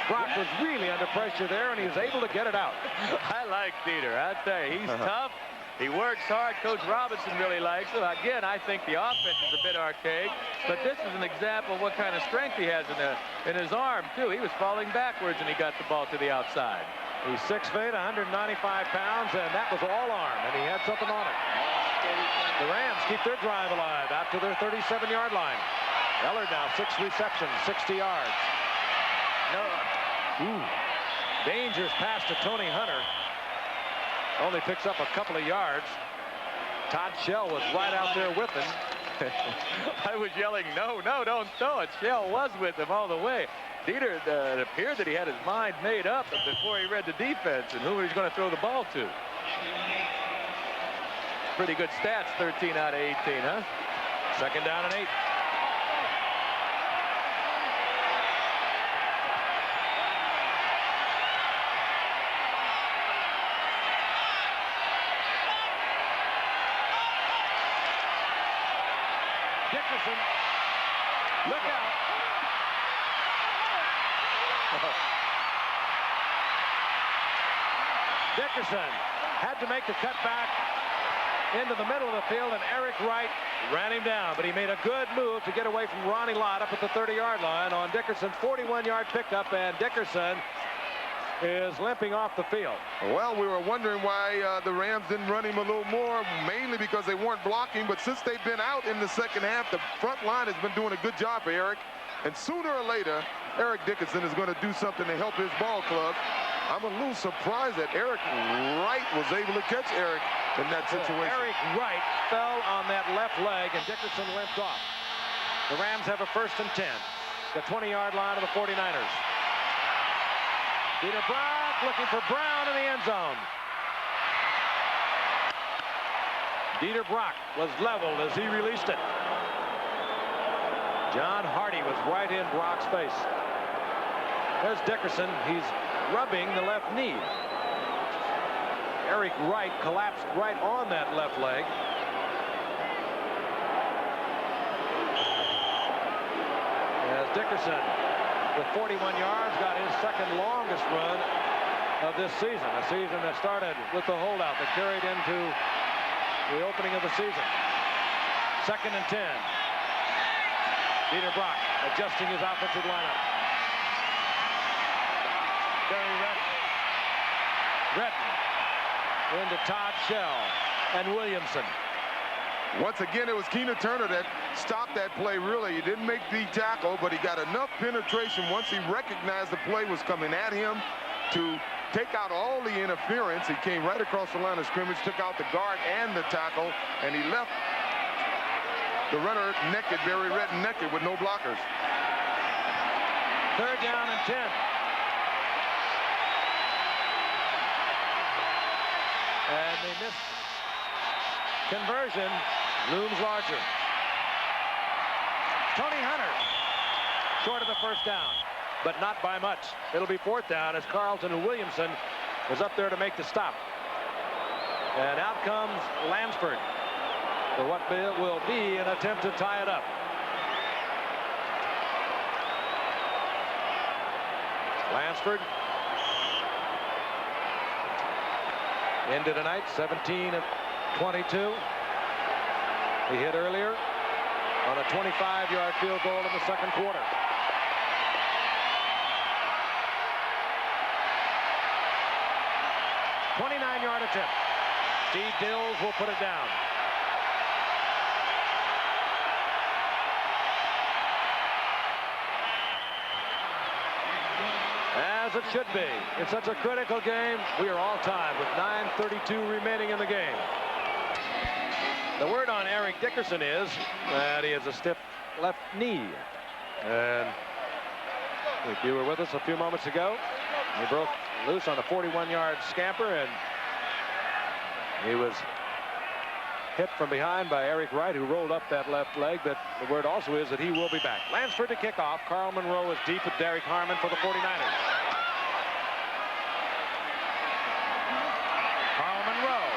Brock was really under pressure there, and he was able to get it out. I like Dieter. I tell you, he's tough. He works hard. Coach Robinson really likes him. Again, I think the offense is a bit archaic, but this is an example of what kind of strength he has in his arm, too. He was falling backwards, and he got the ball to the outside. He's 6 feet, 195 pounds, and that was all arm, and he had something on it. The Rams keep their drive alive out to their 37-yard line. Ellard now 6 receptions, 60 yards. Dangerous pass to Tony Hunter. Only picks up a couple of yards. Todd Shell was right out there with him. I was yelling, no, don't throw it. Shell was with him all the way. Dieter, it appeared that he had his mind made up before he read the defense and who he was going to throw the ball to. Pretty good stats, 13 out of 18, huh? Second down and 8. Dickerson, look out. Dickerson had to make the cutback into the middle of the field, and Eric Wright ran him down, but he made a good move to get away from Ronnie Lott up at the 30-yard line on Dickerson's 41-yard pickup, and Dickerson is limping off the field. Well, we were wondering why the Rams didn't run him a little more, mainly because they weren't blocking, but since they've been out in the second half, the front line has been doing a good job for Eric, and sooner or later, Eric Dickerson is going to do something to help his ball club. I'm a little surprised that Eric Wright was able to catch Eric in that situation. Eric Wright fell on that left leg, and Dickerson limped off. The Rams have a 1st and 10. The 20-yard line of the 49ers. Dieter Brock looking for Brown in the end zone. Dieter Brock was leveled as he released it. John Hardy was right in Brock's face. There's Dickerson. He's rubbing the left knee. Eric Wright collapsed right on that left leg. As Dickerson, with 41 yards, got his second longest run of this season. A season that started with the holdout that carried into the opening of the season. 2nd and 10. Dieter Brock adjusting his offensive lineup. Barry Redden into Todd Shell and Williamson. Once again, it was Keena Turner that stopped that play, really. He didn't make the tackle, but he got enough penetration once he recognized the play was coming at him to take out all the interference. He came right across the line of scrimmage, took out the guard and the tackle, and he left the runner naked, Barry Redden naked with no blockers. 3rd down and 10. And they missed. Conversion looms larger. Tony Hunter short of the first down, but not by much. It'll be 4th down as Carlton Williamson is up there to make the stop. And out comes Lansford for what will be an attempt to tie it up. Lansford into tonight 17 of 22. He hit earlier on a 25-yard field goal in the 2nd quarter. .29-yard attempt. Steve Dills will put it down. As it should be. It's such a critical game. We are all tied with 9:32 remaining in the game. The word on Eric Dickerson is that he has a stiff left knee. And if you were with us a few moments ago, he broke loose on a 41-yard scamper, and he was hit from behind by Eric Wright, who rolled up that left leg. But the word also is that he will be back. Lansford to kick off. Carl Monroe is deep with Derek Harmon for the 49ers. Carl Monroe.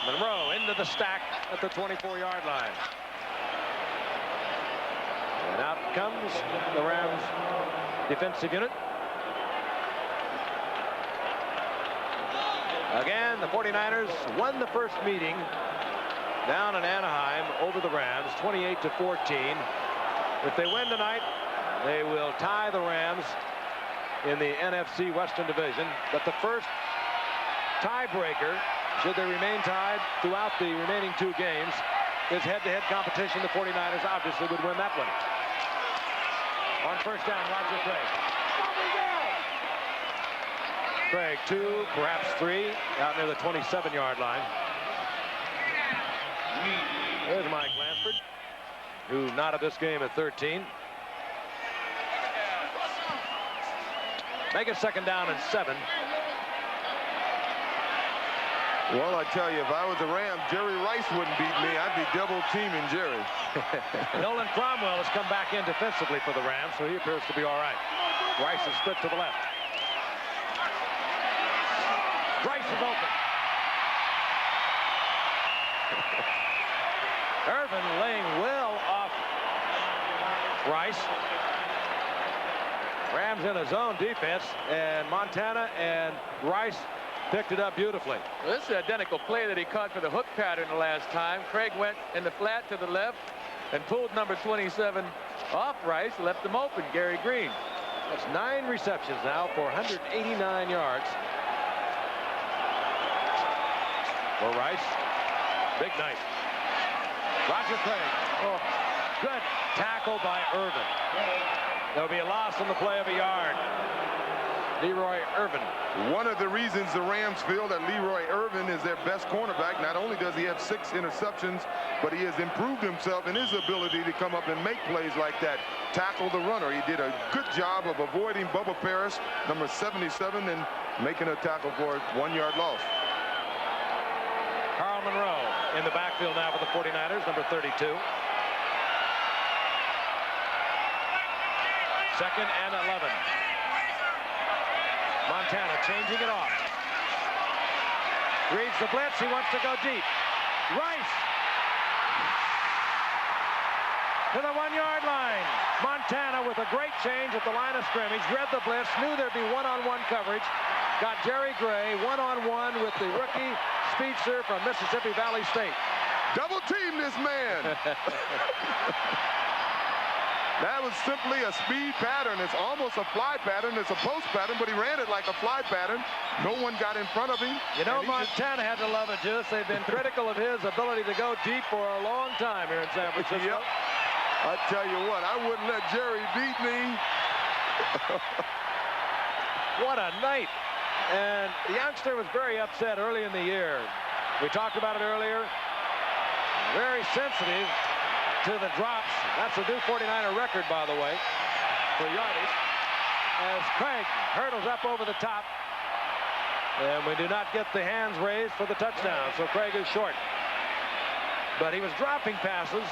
Monroe into the stack at the 24-yard line. And out comes the Rams defensive unit. Again, the 49ers won the first meeting down in Anaheim over the Rams, 28-14. If they win tonight, they will tie the Rams in the NFC Western Division. But the first tiebreaker, should they remain tied throughout the remaining 2 games, is head-to-head competition. The 49ers obviously would win that one. On first down, Roger Craig. Craig 2, perhaps 3, out near the 27-yard line. There's Mike Lansford, who not at this game at 13. Make it 2nd down and 7. Well, I tell you, if I was a Ram, Jerry Rice wouldn't beat me. I'd be double teaming Jerry. Nolan Cromwell has come back in defensively for the Rams, so he appears to be all right. Rice is split to the left. Rice is open. Irvin laying well off Rice. Rams in a zone defense, and Montana and Rice picked it up beautifully. Well, this is an identical play that he caught for the hook pattern the last time. Craig went in the flat to the left and pulled number 27 off Rice, left him open, Gary Green. That's 9 receptions now for 189 yards. For Rice, big night. Roger Craig. Oh, good tackle by Irvin. There'll be a loss on the play of a yard. Leroy Irvin. One of the reasons the Rams feel that Leroy Irvin is their best cornerback, not only does he have 6 interceptions, but he has improved himself in his ability to come up and make plays like that. Tackle the runner. He did a good job of avoiding Bubba Parrish, number 77, and making a tackle for a 1-yard loss. Carl Monroe in the backfield now for the 49ers, number 32. 2nd and 11. Montana changing it off. Reads the blitz. He wants to go deep. Rice to the 1-yard line. Montana with a great change at the line of scrimmage. Read the blitz. Knew there'd be one-on-one coverage. Got Jerry Gray one-on-one with the rookie speedster from Mississippi Valley State. Double team this man. That was simply a speed pattern. It's almost a fly pattern. It's a post pattern, but he ran it like a fly pattern. No one got in front of him. You know, Montana had to love it, Juice. They've been critical of his ability to go deep for a long time here in San Francisco. Yep. I tell you what, I wouldn't let Jerry beat me. What a night. And the youngster was very upset early in the year. We talked about it earlier. Very sensitive to the drops. That's a new 49er record, by the way, for yardage. As Craig hurdles up over the top. And we do not get the hands raised for the touchdown. So Craig is short. But he was dropping passes,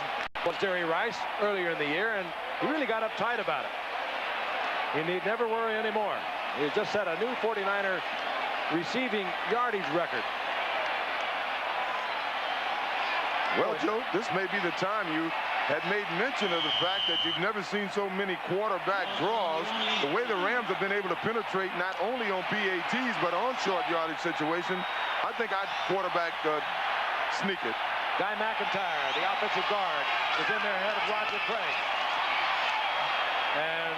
was Jerry Rice, earlier in the year, and he really got uptight about it. He need never worry anymore. He just set a new 49er receiving yardage record. Well, Joe, this may be the time you had made mention of the fact that you've never seen so many quarterback draws. The way the Rams have been able to penetrate not only on PATs, but on short yardage situation, I think I'd quarterback sneak it. Guy McIntyre, the offensive guard, is in there ahead of Roger Craig. And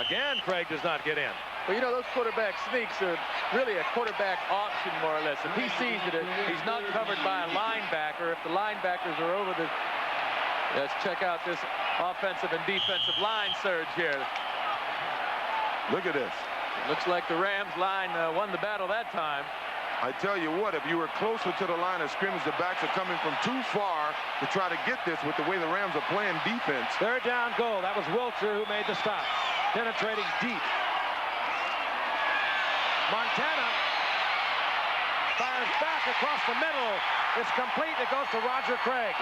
again, Craig does not get in. Well, you know, those quarterback sneaks are really a quarterback option, more or less. If he sees that he's not covered by a linebacker, if the linebackers are over the... Let's check out this offensive and defensive line surge here. Look at this. Looks like the Rams line won the battle that time. I tell you what, if you were closer to the line of scrimmage, the backs are coming from too far to try to get this with the way the Rams are playing defense. Third down goal. That was Wiltshire who made the stop. Penetrating deep. Montana fires back across the middle. It's complete. It goes to Roger Craig.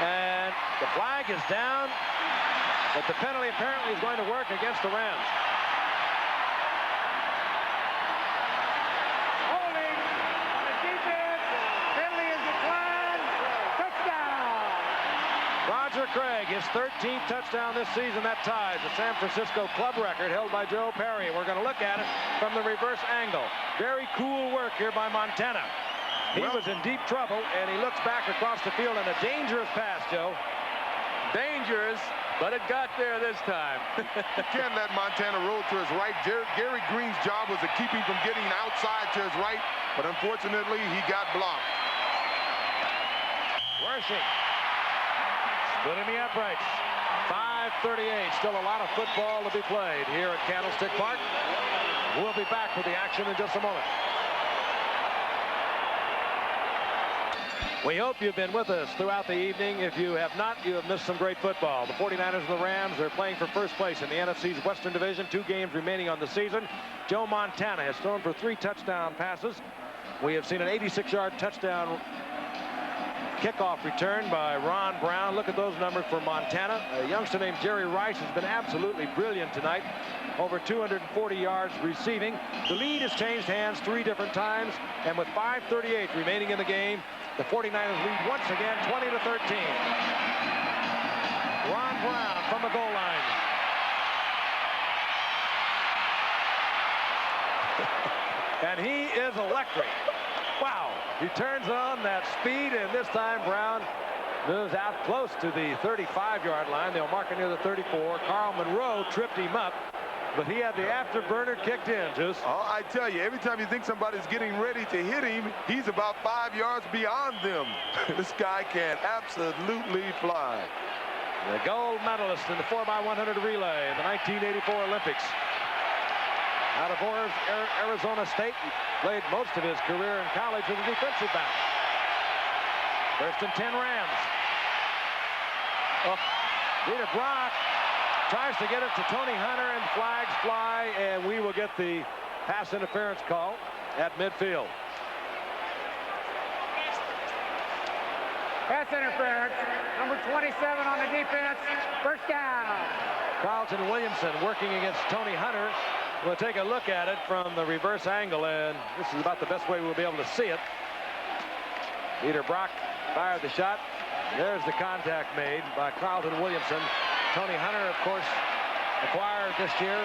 And the flag is down, but the penalty apparently is going to work against the Rams. Holding on the defense. Penalty is declined. Touchdown. Roger Craig, his 13th touchdown this season. That ties the San Francisco club record held by Joe Perry. We're going to look at it from the reverse angle. Very cool work here by Montana. He was in deep trouble, and he looks back across the field in a dangerous pass, Joe. Dangerous, but it got there this time. You can't let Montana roll to his right. Gary Green's job was to keep him from getting outside to his right, but unfortunately, he got blocked. Worshing. Splitting the uprights. 5:38. Still a lot of football to be played here at Candlestick Park. We'll be back with the action in just a moment. We hope you've been with us throughout the evening. If you have not, you have missed some great football. The 49ers and the Rams are playing for first place in the NFC's Western Division. 2 games remaining on the season. Joe Montana has thrown for 3 touchdown passes. We have seen an 86-yard touchdown kickoff return by Ron Brown. Look at those numbers for Montana. A youngster named Jerry Rice has been absolutely brilliant tonight. Over 240 yards receiving. The lead has changed hands 3 different times, and with 5:38 remaining in the game, the 49ers lead once again 20-13. Ron Brown from the goal line. And he is electric. Wow. He turns on that speed, and this time Brown moves out close to the 35-yard line. They'll mark it near the 34. Carl Monroe tripped him up, but he had the afterburner kicked in, Juice. Oh, I tell you, every time you think somebody's getting ready to hit him, he's about 5 yards beyond them. This guy can absolutely fly. The gold medalist in the 4x100 relay in the 1984 Olympics. Out of Arizona State, he played most of his career in college as a defensive back. First and 10 Rams. Peter Brock tries to get it to Tony Hunter, and flags fly, and we will get the pass interference call at midfield. Pass interference. Number 27 on the defense. First down. Carlton Williamson working against Tony Hunter. We'll take a look at it from the reverse angle, and this is about the best way we'll be able to see it. Peter Brock fired the shot. There's the contact made by Carlton Williamson. Tony Hunter, of course, acquired this year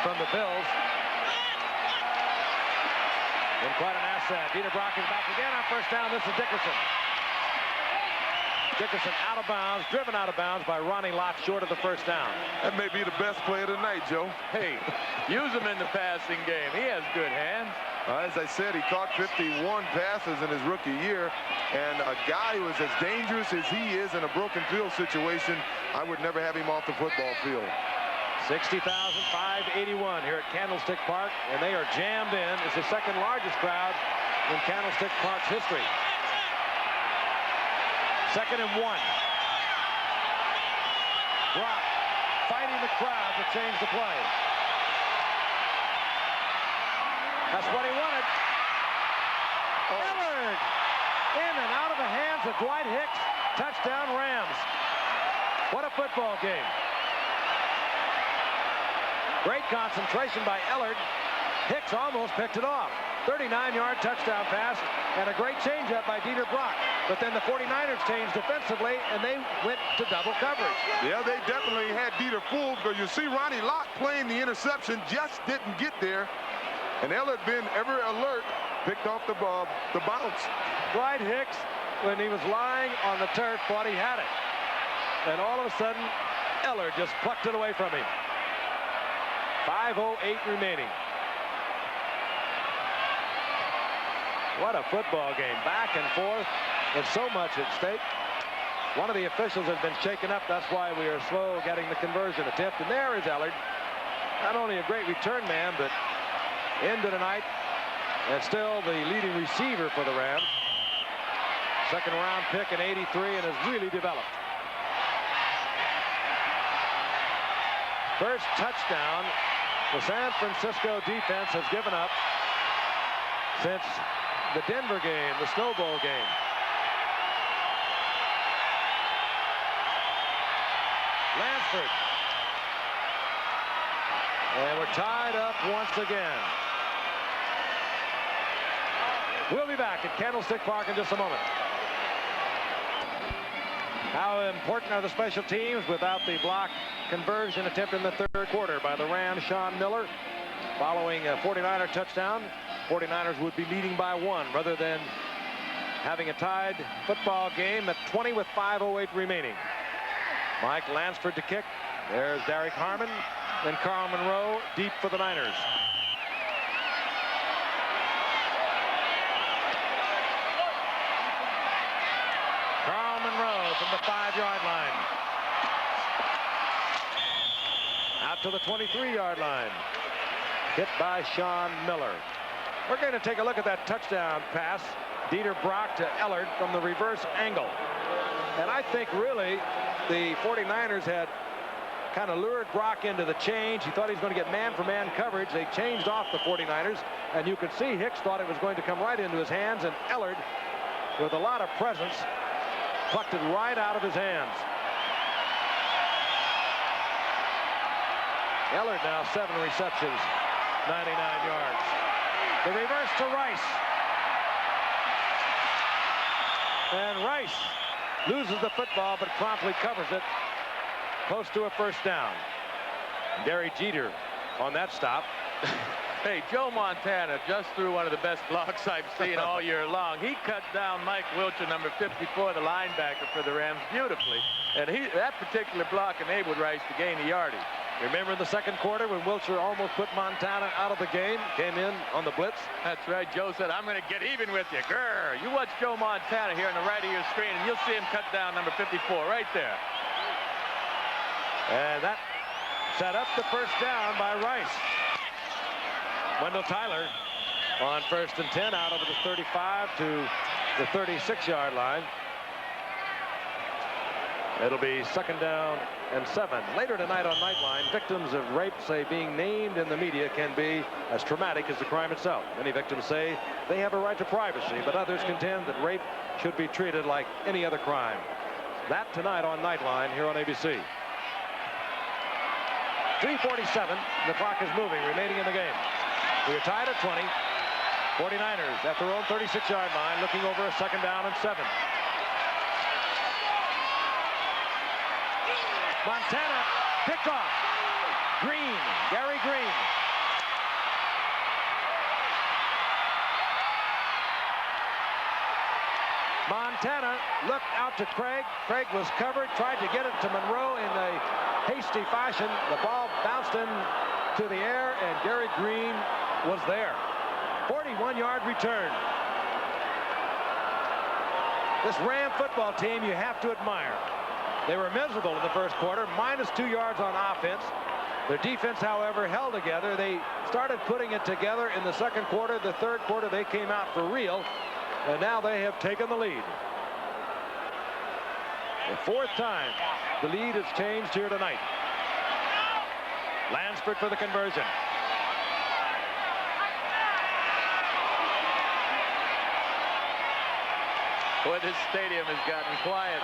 from the Bills. And quite an asset. Dieter Brock is back again on first down. This is Dickerson. Dickerson out of bounds, driven out of bounds by Ronnie Lott, short of the first down. That may be the best play of the night, Joe. Hey, use him in the passing game. He has good hands. As I said, he caught 51 passes in his rookie year, and a guy who is as dangerous as he is in a broken field situation, I would never have him off the football field. 60,581 here at Candlestick Park, and they are jammed in. It's the second largest crowd in Candlestick Park's history. 2nd and 1. Brock fighting the crowd to change the play. That's what he wanted. Ellard in and out of the hands of Dwight Hicks. Touchdown Rams. What a football game. Great concentration by Ellard. Hicks almost picked it off. 39-yard touchdown pass and a great changeup by Dieter Brock. But then the 49ers changed defensively and they went to double coverage. Yeah, they definitely had Dieter fooled, because you see Ronnie Lott playing the interception, just didn't get there. And Ellard, been ever alert, picked off the bounce. Dwight Hicks, when he was lying on the turf, thought he had it. And all of a sudden, Ellard just plucked it away from him. 5:08 remaining. What a football game. Back and forth, and so much at stake. One of the officials has been shaken up. That's why we are slow getting the conversion attempt. And there is Ellard. Not only a great return man, but into the night, and still the leading receiver for the Rams. Second round pick in '83 and has really developed. First touchdown the San Francisco defense has given up since the Denver game, the Snow Bowl game. Lansford. And we're tied up once again. We'll be back at Candlestick Park in just a moment. How important are the special teams without the block conversion attempt in the third quarter by the Rams, Sean Miller? Following a 49er touchdown, 49ers would be leading by 1 rather than having a tied football game at 20 with 5:08 remaining. Mike Lansford to kick. There's Derek Harmon. Then Carl Monroe deep for the Niners. Carl Monroe from the 5-yard line. Out to the 23-yard line. Hit by Sean Miller. We're going to take a look at that touchdown pass. Dieter Brock to Ellard from the reverse angle. And I think really the 49ers had kind of lured Brock into the change. He thought he was going to get man-for-man coverage. They changed off the 49ers, and you could see Hicks thought it was going to come right into his hands, and Ellard, with a lot of presence, plucked it right out of his hands. Ellard now 7 receptions, 99 yards. The reverse to Rice. And Rice loses the football, but promptly covers it. Close to a first down. Gary Jeter on that stop. Hey, Joe Montana just threw one of the best blocks I've seen all year long. He cut down Mike Wilcher, number 54, the linebacker for the Rams, beautifully. And that particular block enabled Rice to gain a yardage. Remember in the second quarter when Wilcher almost put Montana out of the game, came in on the blitz? That's right. Joe said, I'm going to get even with you. Grr. You watch Joe Montana here on the right of your screen, and you'll see him cut down number 54 right there. And that set up the first down by Rice. Wendell Tyler on 1st and 10 out over the 35 to the 36-yard line. It'll be 2nd down and 7. Later tonight on Nightline, victims of rape say being named in the media can be as traumatic as the crime itself. Many victims say they have a right to privacy, but others contend that rape should be treated like any other crime. That tonight on Nightline here on ABC. 3:47. The clock is moving, remaining in the game. We are tied at 20. 49ers at their own 36-yard line, looking over a 2nd down and 7. Montana picked off. Green, Gary Green. Montana looked out to Craig. Craig was covered, tried to get it to Monroe in a hasty fashion. The ball bounced into the air, and Gary Green was there. 41-yard return. This Ram football team you have to admire. They were miserable in the first quarter, -2 yards on offense. Their defense, however, held together. They started putting it together in the second quarter. The third quarter, they came out for real, and now they have taken the lead. The fourth time the lead has changed here tonight. Lansford for the conversion. Boy, this stadium has gotten quiet.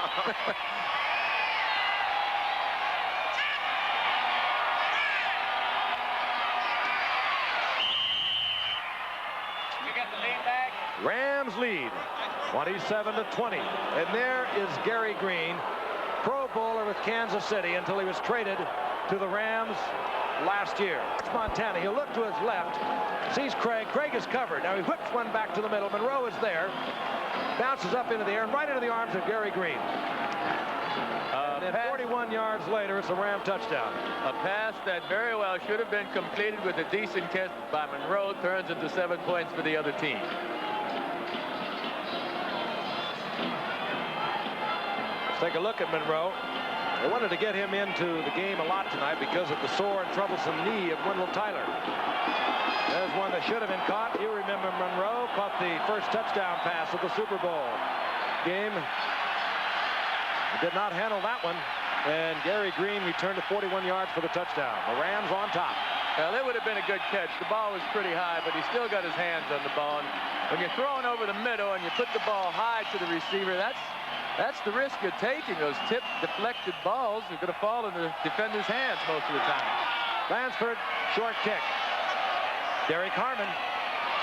Rams lead 27-20. And there is Gary Green, Pro Bowler with Kansas City until he was traded to the Rams last year. It's Montana. He'll look to his left, sees Craig. Craig is covered. Now he whips one back to the middle. Monroe is there, bounces up into the air and right into the arms of Gary Green. And then 41 yards later, it's a Ram touchdown. A pass that very well should have been completed with a decent catch by Monroe turns into 7 points for the other team. Let's take a look at Monroe. They wanted to get him into the game a lot tonight because of the sore and troublesome knee of Wendell Tyler. There's one that should have been caught. You remember Monroe caught the first touchdown pass of the Super Bowl game. He did not handle that one, and Gary Green returned to 41 yards for the touchdown. The Rams on top. Well, it would have been a good catch. The ball was pretty high, but he still got his hands on the ball. And when you're throwing over the middle and you put the ball high to the receiver, that's the risk you're taking. Those tipped, deflected balls are going to fall in the defender's hands most of the time. Lansford, short kick. Derek Harmon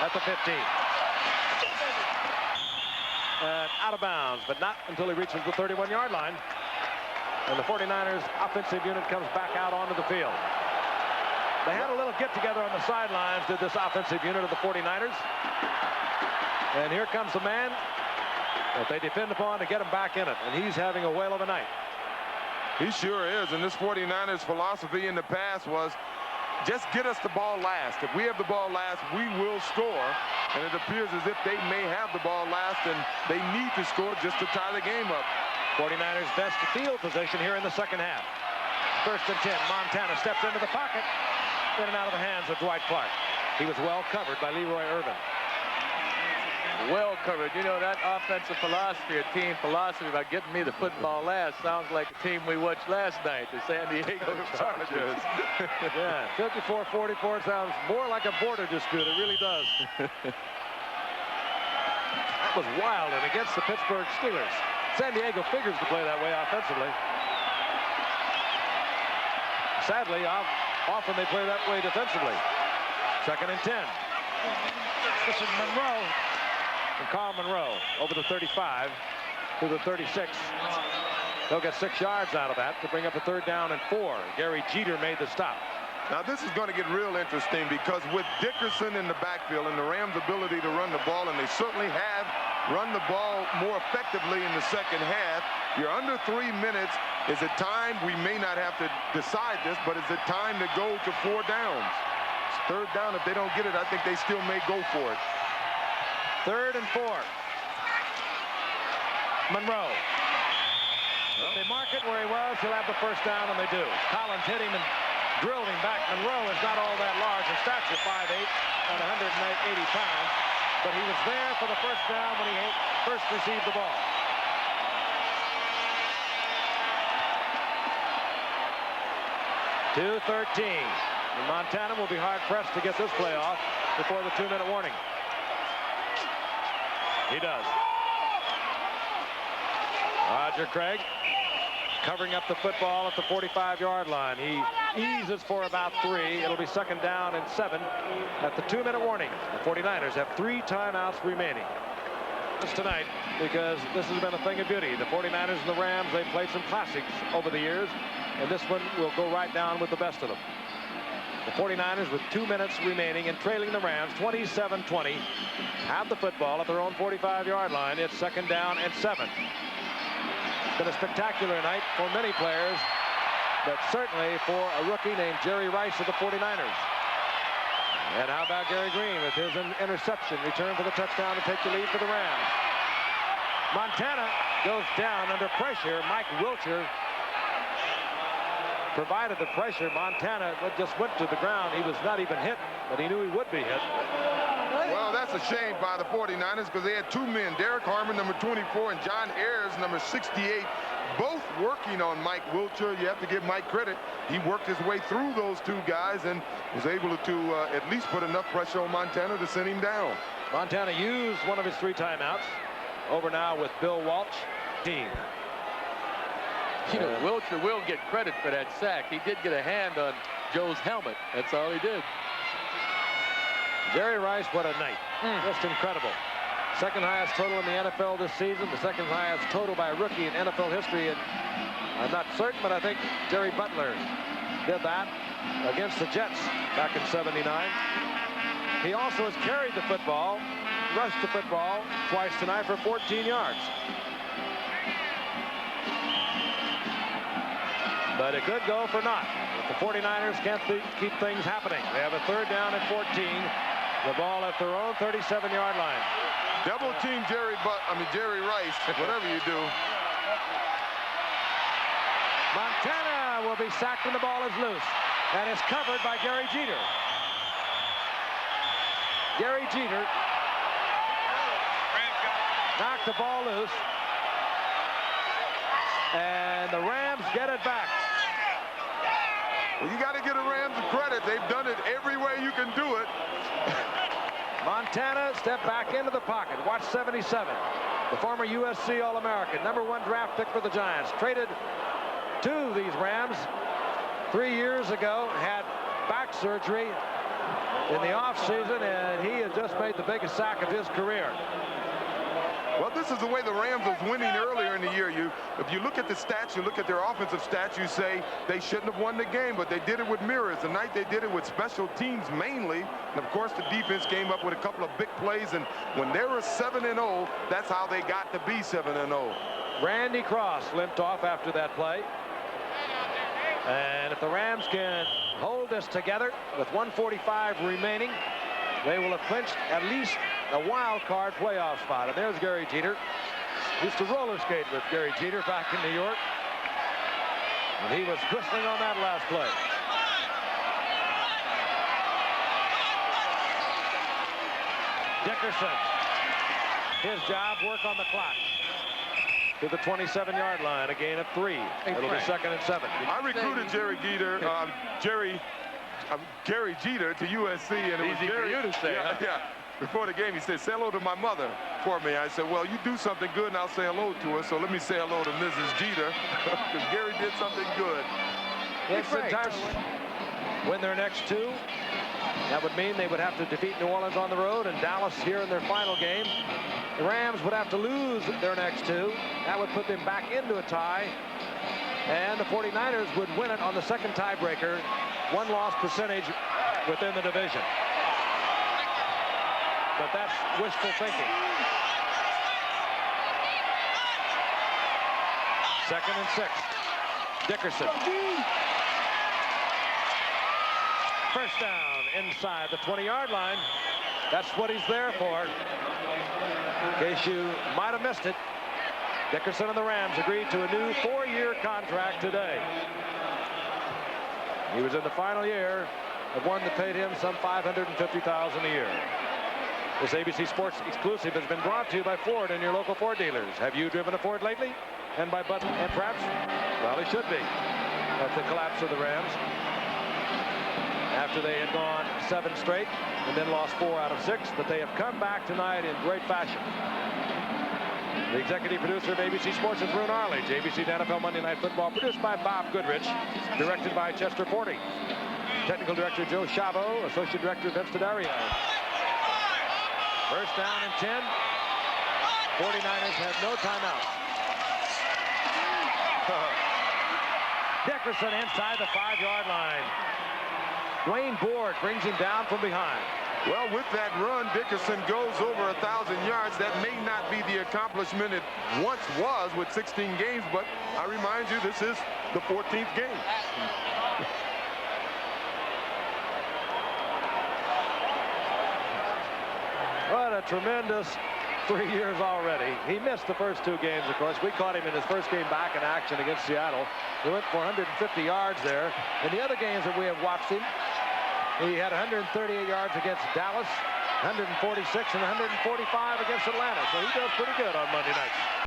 at the 15. Out of bounds, but not until he reaches the 31-yard line. And the 49ers offensive unit comes back out onto the field. They had a little get-together on the sidelines, did this offensive unit of the 49ers. And here comes the man that they depend upon to get him back in it. And he's having a whale of a night. He sure is. And this 49ers philosophy in the past was just get us the ball last. If we have the ball last, we will score. And it appears as if they may have the ball last, and they need to score just to tie the game up. 49ers best field position here in the second half. First and 10. Montana steps into the pocket. In and out of the hands of Dwight Clark. He was well covered by Leroy Irvin. Well covered. You know, that offensive philosophy, a team philosophy about getting me the football last sounds like the team we watched last night, the San Diego Chargers. Yeah, 54-44 sounds more like a border dispute. It really does. That was wild and against the Pittsburgh Steelers. San Diego figures to play that way offensively. Sadly, often they play that way defensively. Second and 10. This is Monroe. And Carl Monroe over the 35 to the 36. They'll get 6 yards out of that to bring up a 3rd down and 4. Gary Jeter made the stop. Now this is going to get real interesting because with Dickerson in the backfield and the Rams' ability to run the ball, and they certainly have run the ball more effectively in the second half, you're under 3 minutes. Is it time? We may not have to decide this, but is it time to go to 4 downs? It's 3rd down. If they don't get it, I think they still may go for it. 3rd and 4. Monroe. If they mark it where he was, he'll have the 1st down, and they do. Collins hit him and drilled him back. Monroe is not all that large in stature, 5'8", and 180 pounds, but he was there for the 1st down when he first received the ball. .213. And Montana will be hard-pressed to get this play off before the 2-minute warning. He does. Roger Craig covering up the football at the 45-yard line. He eases for about 3. It'll be 2nd down and 7 at the 2-minute warning. The 49ers have 3 timeouts remaining. This tonight, because this has been a thing of beauty. The 49ers and the Rams, they've played some classics over the years, and this one will go right down with the best of them. The 49ers, with 2 minutes remaining and trailing the Rams 27-20, have the football at their own 45-yard line. It's 2nd down and 7. It's been a spectacular night for many players, but certainly for a rookie named Jerry Rice of the 49ers. And how about Gary Green with his interception, return for the touchdown to take the lead for the Rams. Montana goes down under pressure. Mike Wilcher provided the pressure. Montana just went to the ground. He was not even hit, but he knew he would be hit. Well, that's a shame by the 49ers because they had 2 men, Derek Harmon, number 24, and John Ayers, number 68, both working on Mike Wilcher. You have to give Mike credit. He worked his way through those 2 guys and was able to at least put enough pressure on Montana to send him down. Montana used one of his 3 timeouts. Over now with Bill Walsh. Team. You know, Wilcher will get credit for that sack. He did get a hand on Joe's helmet. That's all he did. Jerry Rice, what a night. Just incredible. 2nd highest total in the NFL this season. The 2nd highest total by a rookie in NFL history. And I'm not certain, but I think Jerry Butler did that against the Jets back in '79. He also has carried the football, rushed the football twice tonight for 14 yards. But it could go for naught. If the 49ers can't keep things happening. They have a 3rd down and 14. The ball at their own 37-yard line. Double team Jerry Rice, whatever you do. Montana will be sacked and the ball is loose. And is covered by Gary Jeter. Gary Jeter knocked the ball loose. And the Rams get it back. Well, you got to give the Rams credit. They've done it every way you can do it. Montana stepped back into the pocket. Watch 77. The former USC All-American, #1 draft pick for the Giants. Traded to these Rams 3 years ago. Had back surgery in the offseason, and he has just made the biggest sack of his career. Well, this is the way the Rams was winning earlier in the year. If you look at the stats, you look at their offensive stats, you say they shouldn't have won the game, but they did it with mirrors. The night they did it with special teams mainly. And, of course, the defense came up with a couple of big plays. And when they were 7-0, that's how they got to be 7-0. Randy Cross limped off after that play. And if the Rams can hold this together with 1:45 remaining, they will have clinched at least a wild card playoff spot. And there's Gary Jeter. Used to roller skate with Gary Jeter back in New York. And he was whistling on that last play. Dickerson. His job, work on the clock. To the 27-yard line, a gain of 3. It'll be 2nd and 7. I recruited Gary Jeter to USC, and it was easy for you to say. Yeah, yeah. Before the game, he said, "Say hello to my mother for me." I said, "Well, you do something good, and I'll say hello to her. So let me say hello to Mrs. Jeter, because Gary did something good." If the Giants win their next 2, that would mean they would have to defeat New Orleans on the road and Dallas here in their final game. The Rams would have to lose their next 2. That would put them back into a tie. And the 49ers would win it on the 2nd tiebreaker. 1-loss percentage within the division. But that's wishful thinking. 2nd and 6. Dickerson. First down inside the 20-yard line. That's what he's there for. In case you might have missed it, Dickerson and the Rams agreed to a new 4-year contract today. He was in the final year of one that paid him some $550,000 a year. This ABC Sports exclusive has been brought to you by Ford and your local Ford dealers. Have you driven a Ford lately? And by Bud and perhaps, well, he should be, at the collapse of the Rams. After they had gone 7 straight and then lost 4 out of 6, but they have come back tonight in great fashion. The executive producer of ABC Sports is Roone Arledge. ABC's NFL Monday Night Football, produced by Bob Goodrich, directed by Chester Forty. Technical director Joe Chavo, associate director Vince D'Addario. First down and 10. 49ers have no timeout. Dickerson inside the 5-yard line. Wayne Board brings him down from behind. Well, with that run, Dickerson goes over 1,000 yards. That may not be the accomplishment it once was with 16 games, but I remind you, this is the 14th game. What a tremendous 3 years already. He missed the first 2 games, of course. We caught him in his first game back in action against Seattle. He went for 150 yards there. In the other games that we have watched him, he had 138 yards against Dallas, 146 and 145 against Atlanta. So he does pretty good on Monday nights.